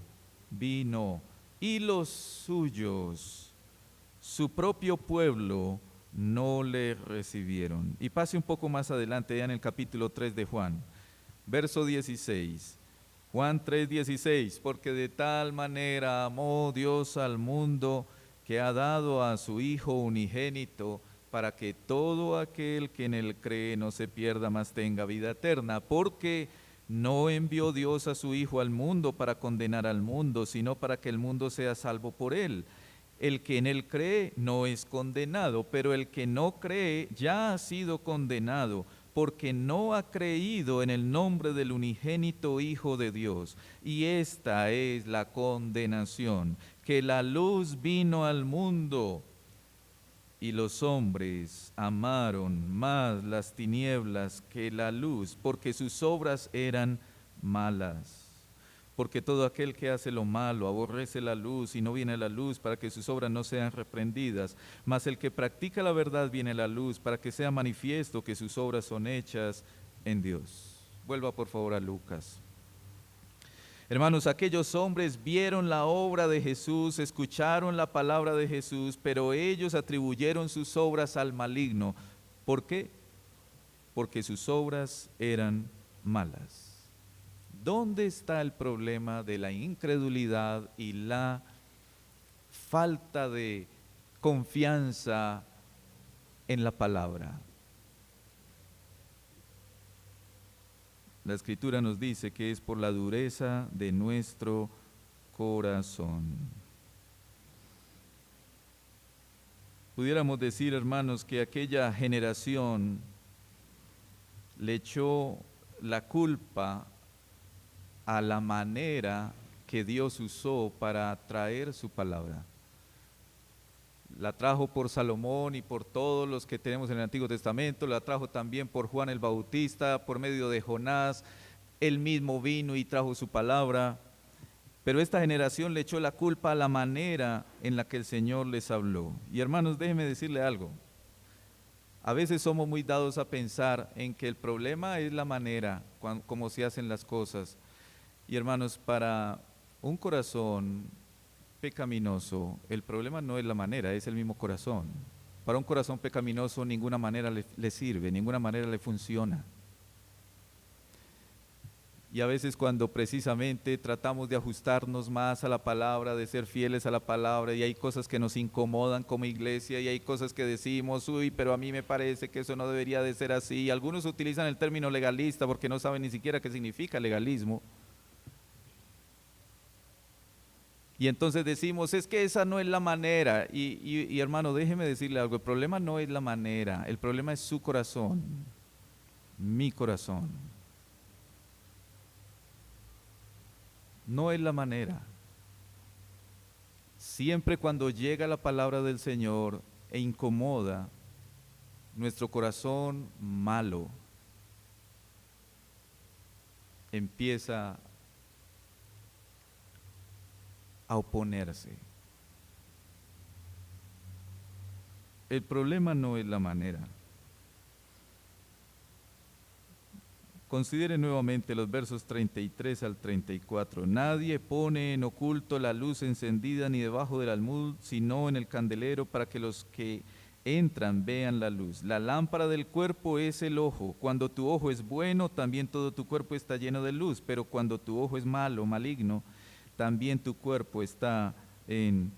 vino, y los suyos, su propio pueblo, no le recibieron. Y pase un poco más adelante, ya en el capítulo 3 de Juan, verso 16. Juan 3:16, porque de tal manera amó Dios al mundo, que ha dado a su Hijo unigénito, para que todo aquel que en Él cree no se pierda, mas tenga vida eterna. Porque no envió Dios a su Hijo al mundo para condenar al mundo, sino para que el mundo sea salvo por Él. El que en Él cree no es condenado, pero el que no cree ya ha sido condenado, porque no ha creído en el nombre del unigénito Hijo de Dios. Y esta es la condenación, que la luz vino al mundo, y los hombres amaron más las tinieblas que la luz, porque sus obras eran malas. Porque todo aquel que hace lo malo aborrece la luz y no viene a la luz para que sus obras no sean reprendidas. Mas el que practica la verdad viene a la luz para que sea manifiesto que sus obras son hechas en Dios. Vuelva por favor a Lucas. Hermanos, aquellos hombres vieron la obra de Jesús, escucharon la palabra de Jesús, pero ellos atribuyeron sus obras al maligno. ¿Por qué? Porque sus obras eran malas. ¿Dónde está el problema de la incredulidad y la falta de confianza en la palabra? La Escritura nos dice que es por la dureza de nuestro corazón. pudiéramos decir, hermanos, que aquella generación le echó la culpa a la manera que Dios usó para traer su palabra. La trajo por Salomón y por todos los que tenemos en el Antiguo Testamento, la trajo también por Juan el Bautista, por medio de Jonás. Él mismo vino y trajo su palabra, pero esta generación le echó la culpa a la manera en la que el Señor les habló. Y hermanos, déjenme decirle algo. A veces somos muy dados a pensar en que el problema es la manera como se hacen las cosas. Y hermanos, para un corazón pecaminoso, el problema no es la manera, es el mismo corazón. Para un corazón pecaminoso ninguna manera le sirve, ninguna manera le funciona. Y a veces cuando precisamente tratamos de ajustarnos más a la palabra, de ser fieles a la palabra, y hay cosas que nos incomodan como iglesia, y hay cosas que decimos, uy, pero a mí me parece que eso no debería de ser así. Algunos utilizan el término legalista porque no saben ni siquiera qué significa legalismo. Y entonces decimos, es que esa no es la manera. Y hermano, déjeme decirle algo, el problema no es la manera, el problema es su corazón, mi corazón. No es la manera. Siempre cuando llega la palabra del Señor e incomoda nuestro corazón malo, empieza a oponerse. El problema no es la manera. Considere nuevamente los versos 33 al 34. Nadie pone en oculto la luz encendida ni debajo del almud, sino en el candelero, para que los que entran vean la luz. La lámpara del cuerpo es el ojo. Cuando tu ojo es bueno, también todo tu cuerpo está lleno de luz, pero cuando tu ojo es malo, maligno, también tu cuerpo está en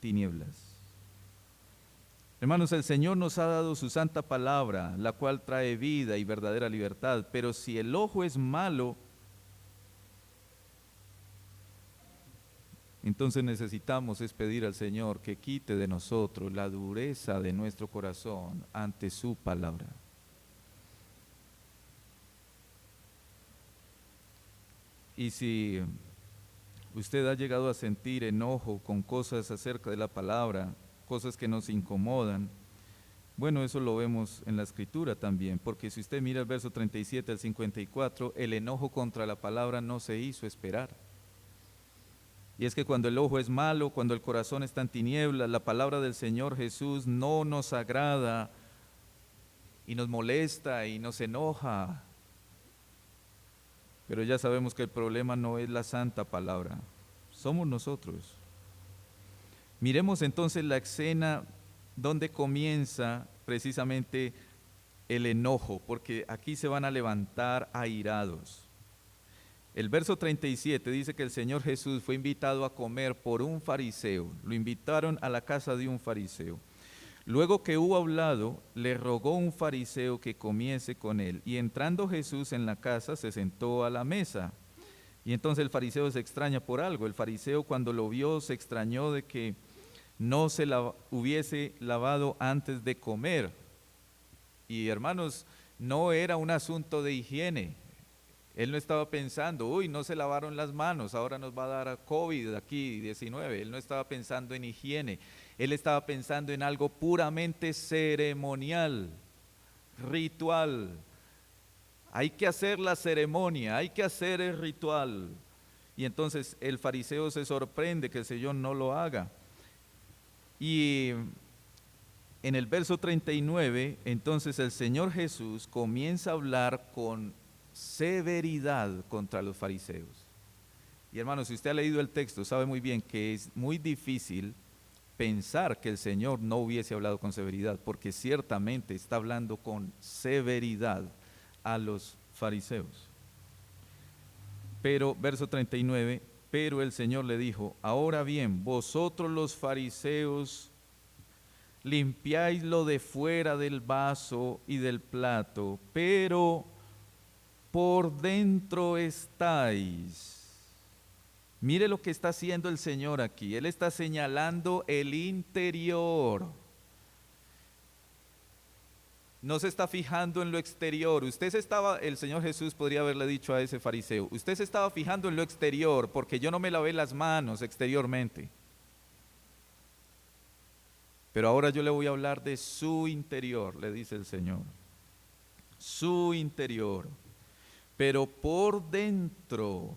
tinieblas. Hermanos, el Señor nos ha dado su santa palabra, la cual trae vida y verdadera libertad, pero si el ojo es malo, entonces necesitamos es pedir al Señor que quite de nosotros la dureza de nuestro corazón ante su palabra. Y si usted ha llegado a sentir enojo con cosas acerca de la palabra, cosas que nos incomodan, bueno, eso lo vemos en la Escritura también, porque si usted mira el verso 37 al 54, el enojo contra la palabra no se hizo esperar. Y es que cuando el ojo es malo, cuando el corazón está en tinieblas, la palabra del Señor Jesús no nos agrada y nos molesta y nos enoja. Pero ya sabemos que el problema no es la santa palabra, somos nosotros. Miremos entonces la escena donde comienza precisamente el enojo, porque aquí se van a levantar airados. El verso 37 dice que el Señor Jesús fue invitado a comer por un fariseo, lo invitaron a la casa de un fariseo. Luego que hubo hablado, le rogó un fariseo que comiese con él, y entrando Jesús en la casa se sentó a la mesa. Y entonces el fariseo se extraña por algo. El fariseo, cuando lo vio, se extrañó de que no se hubiese lavado antes de comer. Y hermanos, no era un asunto de higiene. Él no estaba pensando, uy, no se lavaron las manos, ahora nos va a dar COVID aquí, 19. Él no estaba pensando en higiene. Él estaba pensando en algo puramente ceremonial, ritual. Hay que hacer la ceremonia, hay que hacer el ritual. Y entonces el fariseo se sorprende que el Señor no lo haga. Y en el verso 39, entonces el Señor Jesús comienza a hablar con severidad contra los fariseos. Y hermanos, si usted ha leído el texto, sabe muy bien que es muy difícil pensar que el Señor no hubiese hablado con severidad, porque ciertamente está hablando con severidad a los fariseos. Pero, verso 39, pero el Señor le dijo, ahora bien, vosotros los fariseos limpiáis lo de fuera del vaso y del plato, pero por dentro estáis. Mire lo que está haciendo el Señor aquí. Él está señalando el interior. no se está fijando en lo exterior. El Señor Jesús podría haberle dicho a ese fariseo, usted se estaba fijando en lo exterior porque yo no me lavé las manos exteriormente. Pero ahora yo le voy a hablar de su interior, le dice el Señor. Su interior. Pero por dentro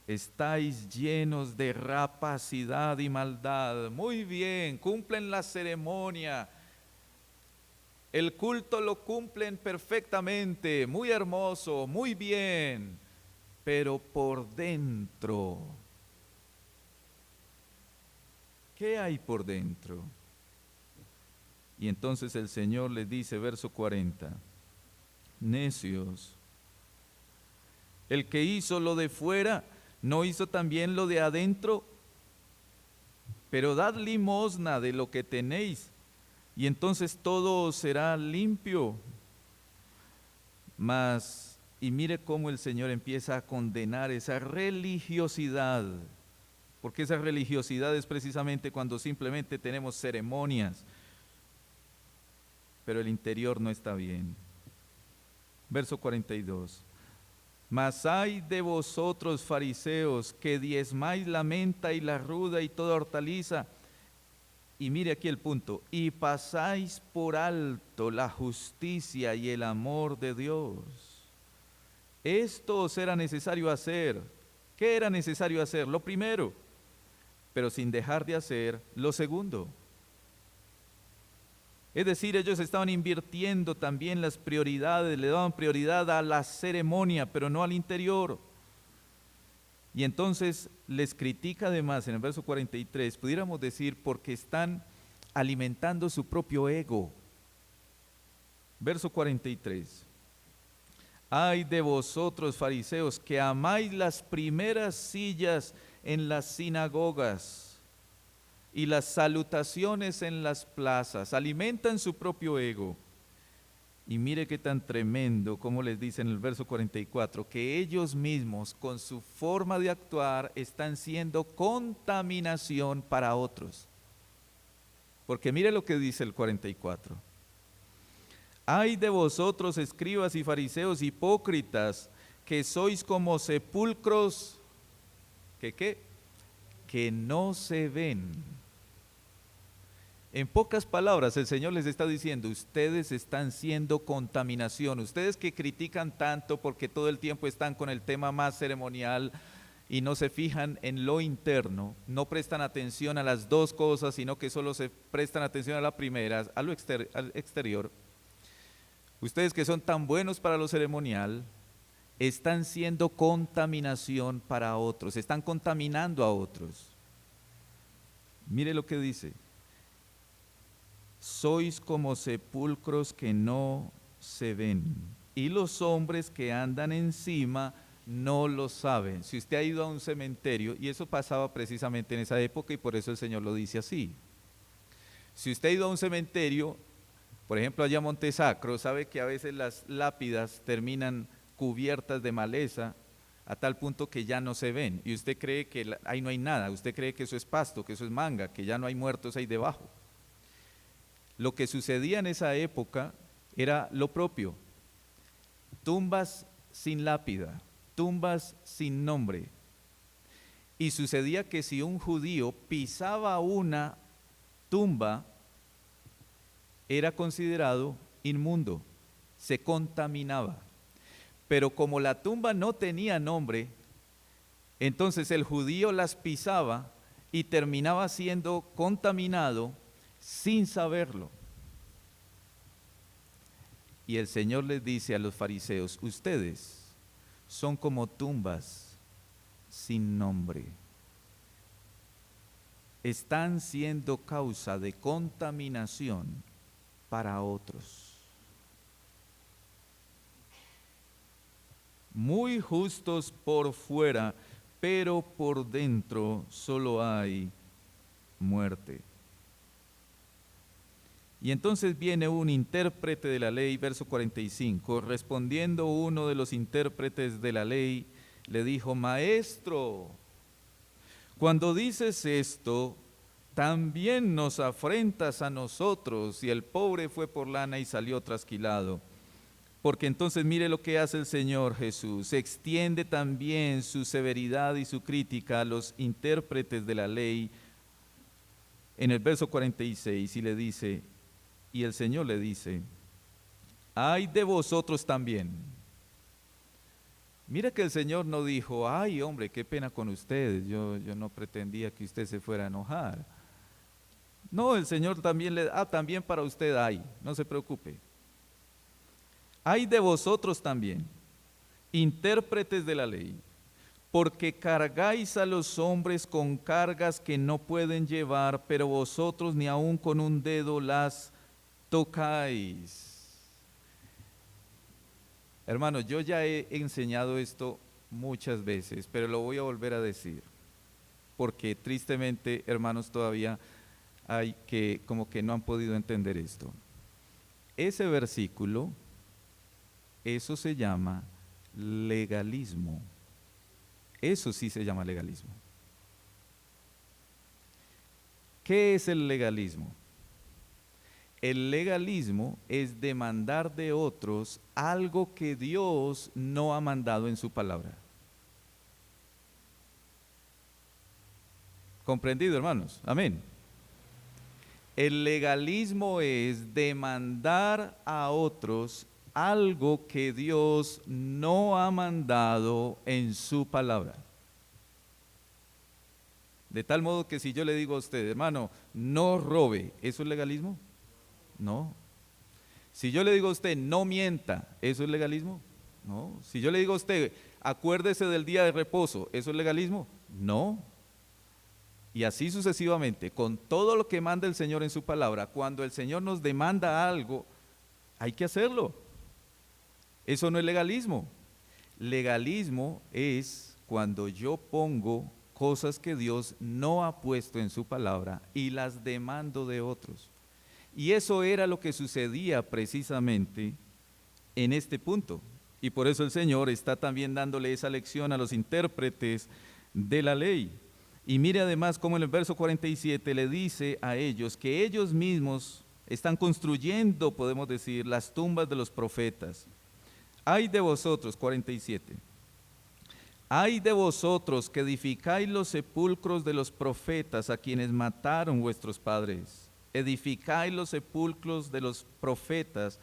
estáis llenos de rapacidad y maldad. Muy bien, cumplen la ceremonia. El culto lo cumplen perfectamente, muy hermoso, muy bien. Pero por dentro, ¿qué hay por dentro? Y entonces el Señor les dice, verso 40, necios, el que hizo lo de fuera, ¿no hizo también lo de adentro? Pero dad limosna de lo que tenéis, y entonces todo será limpio. Y mire cómo el Señor empieza a condenar esa religiosidad, porque esa religiosidad es precisamente cuando simplemente tenemos ceremonias, pero el interior no está bien. Verso 42. Mas ay de vosotros, fariseos, que diezmáis la menta y la ruda y toda hortaliza, y mire aquí el punto, y pasáis por alto la justicia y el amor de Dios. Esto os era necesario hacer. ¿Qué era necesario hacer? Lo primero, pero sin dejar de hacer lo segundo. Es decir, ellos estaban invirtiendo también las prioridades, le daban prioridad a la ceremonia, pero no al interior. Y entonces les critica además en el verso 43, pudiéramos decir, porque están alimentando su propio ego. Verso 43. Ay de vosotros, fariseos, que amáis las primeras sillas en las sinagogas y las salutaciones en las plazas, alimentan su propio ego. Y mire qué tan tremendo, como les dice en el verso 44, que ellos mismos con su forma de actuar están siendo contaminación para otros. Porque mire lo que dice el 44. Ay de vosotros, escribas y fariseos hipócritas, que sois como sepulcros, que no se ven. En pocas palabras, el Señor les está diciendo, ustedes están siendo contaminación, ustedes que critican tanto porque todo el tiempo están con el tema más ceremonial y no se fijan en lo interno, no prestan atención a las dos cosas, sino que solo se prestan atención a la primera, al exterior. Ustedes que son tan buenos para lo ceremonial, están siendo contaminación para otros, están contaminando a otros. Mire lo que dice. Sois como sepulcros que no se ven, y los hombres que andan encima no lo saben. Si usted ha ido a un cementerio, y eso pasaba precisamente en esa época, y por eso el Señor lo dice así. Si usted ha ido a un cementerio, por ejemplo allá a Montesacro, sabe que a veces las lápidas terminan cubiertas de maleza, a tal punto que ya no se ven, y usted cree que ahí no hay nada, usted cree que eso es pasto, que eso es manga, que ya no hay muertos ahí debajo. Lo que sucedía en esa época era lo propio, tumbas sin lápida, tumbas sin nombre. Y sucedía que si un judío pisaba una tumba, era considerado inmundo, se contaminaba. Pero como la tumba no tenía nombre, entonces el judío las pisaba y terminaba siendo contaminado sin saberlo. Y el Señor les dice a los fariseos, ustedes son como tumbas sin nombre. Están siendo causa de contaminación para otros. Muy justos por fuera, pero por dentro solo hay muerte. Y entonces viene un intérprete de la ley, verso 45, respondiendo uno de los intérpretes de la ley, le dijo, maestro, cuando dices esto, también nos afrentas a nosotros, y el pobre fue por lana y salió trasquilado. Porque entonces mire lo que hace el Señor Jesús, extiende también su severidad y su crítica a los intérpretes de la ley en el verso 46, y le dice, y el Señor le dice, ay de vosotros también. Mira que el Señor no dijo, ay hombre, qué pena con ustedes, yo no pretendía que usted se fuera a enojar. No, el Señor también también para usted hay, no se preocupe. Hay de vosotros también, intérpretes de la ley, porque cargáis a los hombres con cargas que no pueden llevar, pero vosotros ni aun con un dedo las tocáis. Hermanos, yo ya he enseñado esto muchas veces, pero lo voy a volver a decir, porque tristemente, hermanos, todavía hay que como que no han podido entender esto. Ese versículo, eso se llama legalismo. Eso sí se llama legalismo. ¿Qué es el legalismo? El legalismo es demandar de otros algo que Dios no ha mandado en su palabra. ¿Comprendido, hermanos? Amén. El legalismo es demandar a otros algo que Dios no ha mandado en su palabra. De tal modo que si yo le digo a usted, hermano, no robe, ¿eso es legalismo? No. Si yo le digo a usted, no mienta, ¿eso es legalismo? No. Si yo le digo a usted, acuérdese del día de reposo, ¿eso es legalismo? No. Y así sucesivamente, con todo lo que manda el Señor en su palabra, cuando el Señor nos demanda algo, hay que hacerlo. Eso no es legalismo. Legalismo es cuando yo pongo cosas que Dios no ha puesto en su palabra y las demando de otros. Y eso era lo que sucedía precisamente en este punto. Y por eso el Señor está también dándole esa lección a los intérpretes de la ley. Y mire además cómo en el verso 47 le dice a ellos que ellos mismos están construyendo, podemos decir, las tumbas de los profetas. Ay de vosotros, 47. Ay de vosotros que edificáis los sepulcros de los profetas a quienes mataron vuestros padres. Edificáis los sepulcros de los profetas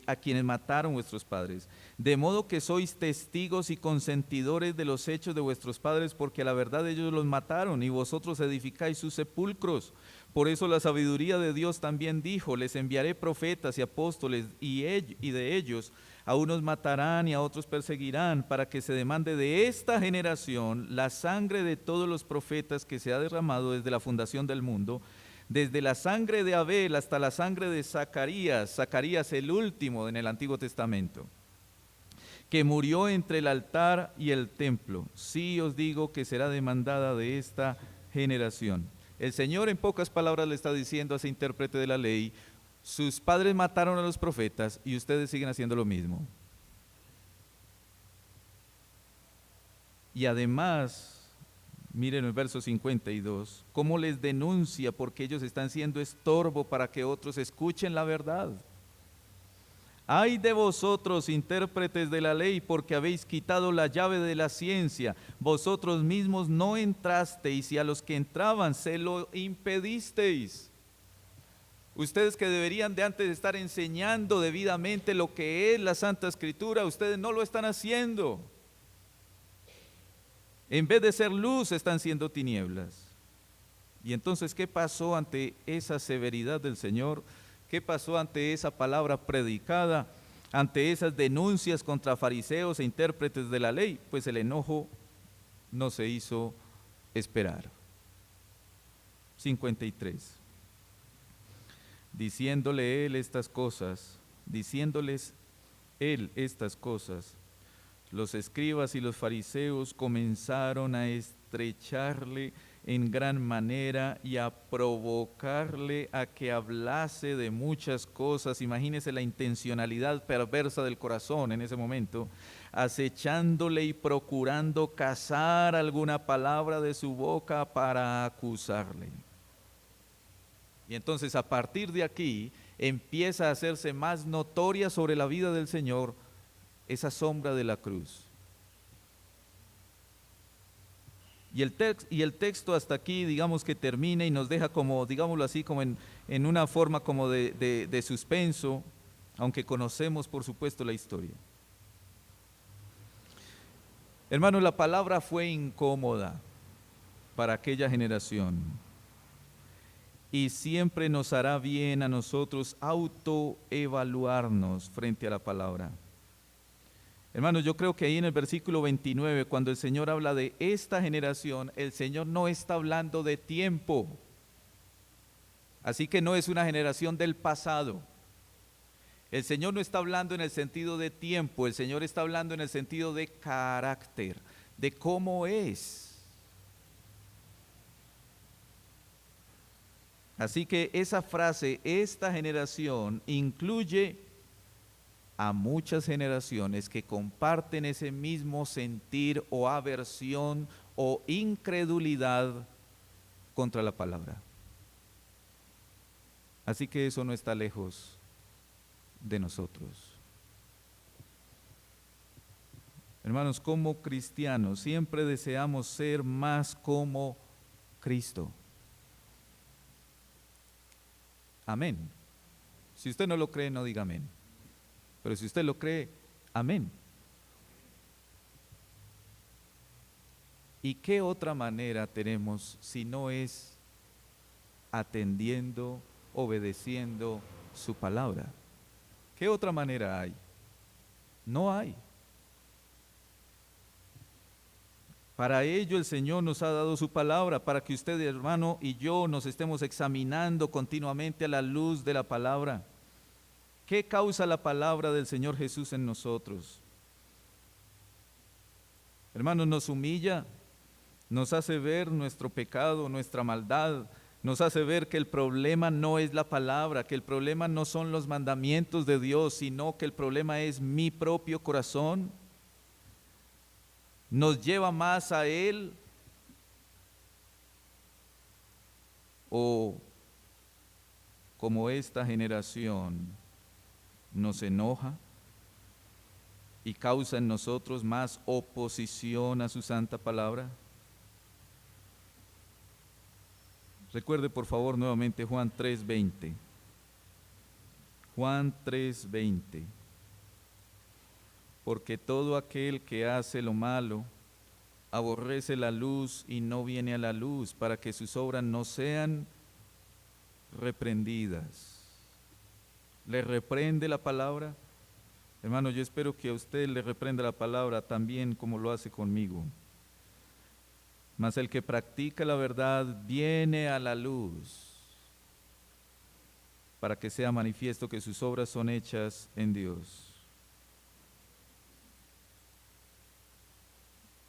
a quienes mataron vuestros padres. De modo que sois testigos y consentidores de los hechos de vuestros padres, porque a la verdad ellos los mataron y vosotros edificáis sus sepulcros. Por eso la sabiduría de Dios también dijo, les enviaré profetas y apóstoles y de ellos a unos matarán y a otros perseguirán, para que se demande de esta generación la sangre de todos los profetas que se ha derramado desde la fundación del mundo, desde la sangre de Abel hasta la sangre de Zacarías el último en el Antiguo Testamento, que murió entre el altar y el templo. Sí os digo que será demandada de esta generación. El Señor en pocas palabras le está diciendo a ese intérprete de la ley, sus padres mataron a los profetas y ustedes siguen haciendo lo mismo. Y además, miren el verso 52, cómo les denuncia porque ellos están siendo estorbo para que otros escuchen la verdad. Ay de vosotros, intérpretes de la ley, porque habéis quitado la llave de la ciencia. Vosotros mismos no entrasteis y a los que entraban se lo impedisteis. Ustedes que deberían de antes estar enseñando debidamente lo que es la Santa Escritura, ustedes no lo están haciendo. En vez de ser luz, están siendo tinieblas. Y entonces, ¿qué pasó ante esa severidad del Señor? ¿Qué pasó ante esa palabra predicada? Ante esas denuncias contra fariseos e intérpretes de la ley, pues el enojo no se hizo esperar. 53. Diciéndole él estas cosas, diciéndoles él estas cosas, los escribas y los fariseos comenzaron a estrecharle en gran manera y a provocarle a que hablase de muchas cosas. Imagínese la intencionalidad perversa del corazón en ese momento, acechándole y procurando cazar alguna palabra de su boca para acusarle. Y entonces a partir de aquí empieza a hacerse más notoria sobre la vida del Señor esa sombra de la cruz. Y el texto hasta aquí, digamos que termina y nos deja como, digámoslo así, como en una forma como de suspenso, aunque conocemos por supuesto la historia. Hermanos, la palabra fue incómoda para aquella generación y siempre nos hará bien a nosotros autoevaluarnos frente a la palabra. Hermanos, yo creo que ahí en el versículo 29, cuando el Señor habla de esta generación, el Señor no está hablando de tiempo. Así que no es una generación del pasado. El Señor no está hablando en el sentido de tiempo, el Señor está hablando en el sentido de carácter, de cómo es. Así que esa frase, esta generación, incluye a muchas generaciones que comparten ese mismo sentir o aversión o incredulidad contra la palabra. Así que eso no está lejos de nosotros. Hermanos, como cristianos siempre deseamos ser más como Cristo. Amén. Si usted no lo cree, no diga amén. Pero si usted lo cree, amén. ¿Y qué otra manera tenemos si no es atendiendo, obedeciendo su palabra? ¿Qué otra manera hay? No hay. Para ello el Señor nos ha dado su palabra, para que usted, hermano, y yo nos estemos examinando continuamente a la luz de la palabra. ¿Qué causa la palabra del Señor Jesús en nosotros? Hermanos, nos humilla, nos hace ver nuestro pecado, nuestra maldad, nos hace ver que el problema no es la palabra, que el problema no son los mandamientos de Dios, sino que el problema es mi propio corazón. Nos lleva más a Él, o como esta generación nos enoja y causa en nosotros más oposición a su santa palabra. Recuerde por favor nuevamente Juan 3:20. Juan 3:20. Porque todo aquel que hace lo malo aborrece la luz y no viene a la luz, para que sus obras no sean reprendidas. ¿Le reprende la palabra? Hermano, yo espero que a usted le reprenda la palabra también como lo hace conmigo. Mas el que practica la verdad viene a la luz, para que sea manifiesto que sus obras son hechas en Dios.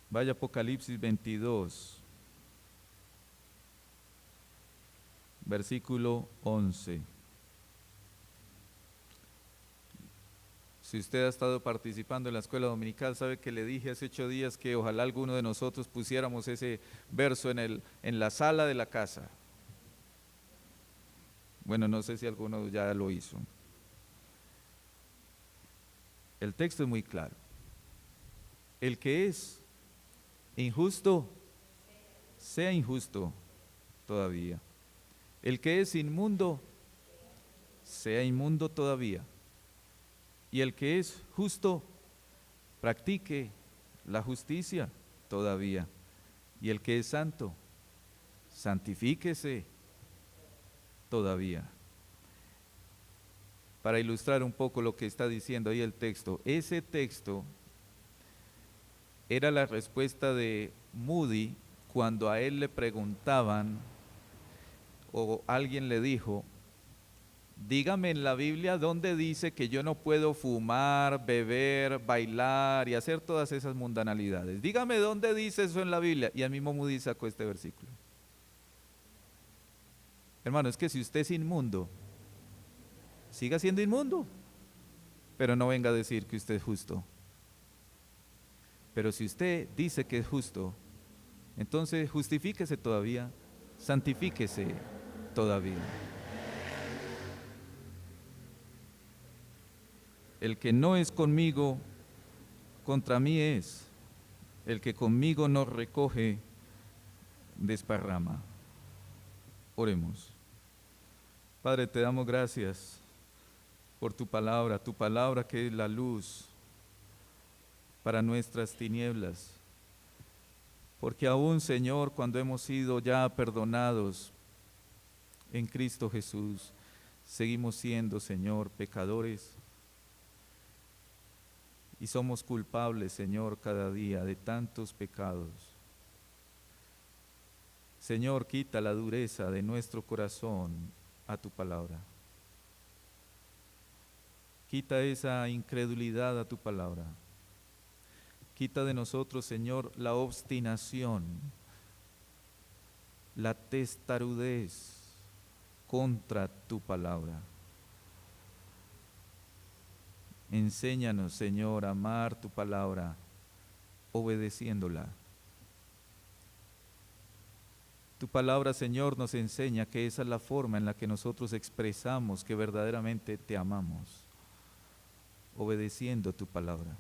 Vaya Apocalipsis 22, versículo 11. Si usted ha estado participando en la escuela dominical, sabe que le dije hace 8 días que ojalá alguno de nosotros pusiéramos ese verso en la sala de la casa. Bueno, no sé si alguno ya lo hizo. El texto es muy claro. El que es injusto, sea injusto todavía. El que es inmundo, sea inmundo todavía. Y el que es justo, practique la justicia todavía. Y el que es santo, santifíquese todavía. Para ilustrar un poco lo que está diciendo ahí el texto, ese texto era la respuesta de Moody cuando a él le preguntaban, o alguien le dijo, dígame en la Biblia dónde dice que yo no puedo fumar, beber, bailar y hacer todas esas mundanalidades. Dígame dónde dice eso en la Biblia. Y al mismo Moody sacó este versículo. Hermano, es que si usted es inmundo, siga siendo inmundo, pero no venga a decir que usted es justo. Pero si usted dice que es justo, entonces justifíquese todavía, santifíquese todavía. el que no es conmigo, contra mí es. El que conmigo no recoge, desparrama. Oremos. Padre, te damos gracias por tu palabra que es la luz para nuestras tinieblas. Porque aún, Señor, cuando hemos sido ya perdonados en Cristo Jesús, seguimos siendo, Señor, pecadores. Y somos culpables, Señor, cada día de tantos pecados. Señor, quita la dureza de nuestro corazón a tu palabra. Quita esa incredulidad a tu palabra. Quita de nosotros, Señor, la obstinación, la testarudez contra tu palabra. Enséñanos, Señor, a amar tu palabra, obedeciéndola. Tu palabra, Señor, nos enseña que esa es la forma en la que nosotros expresamos que verdaderamente te amamos, obedeciendo tu palabra.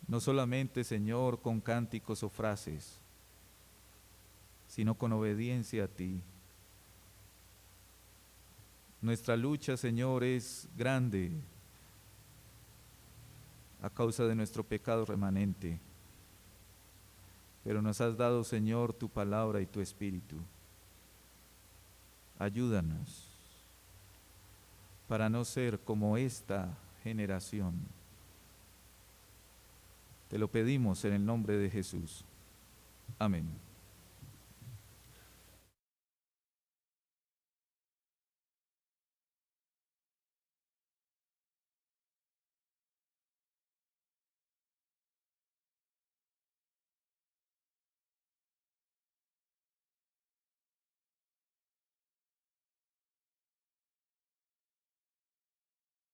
No solamente, Señor, con cánticos o frases, sino con obediencia a ti. Nuestra lucha, Señor, es grande a causa de nuestro pecado remanente. Pero nos has dado, Señor, tu palabra y tu espíritu. Ayúdanos para no ser como esta generación. Te lo pedimos en el nombre de Jesús. Amén.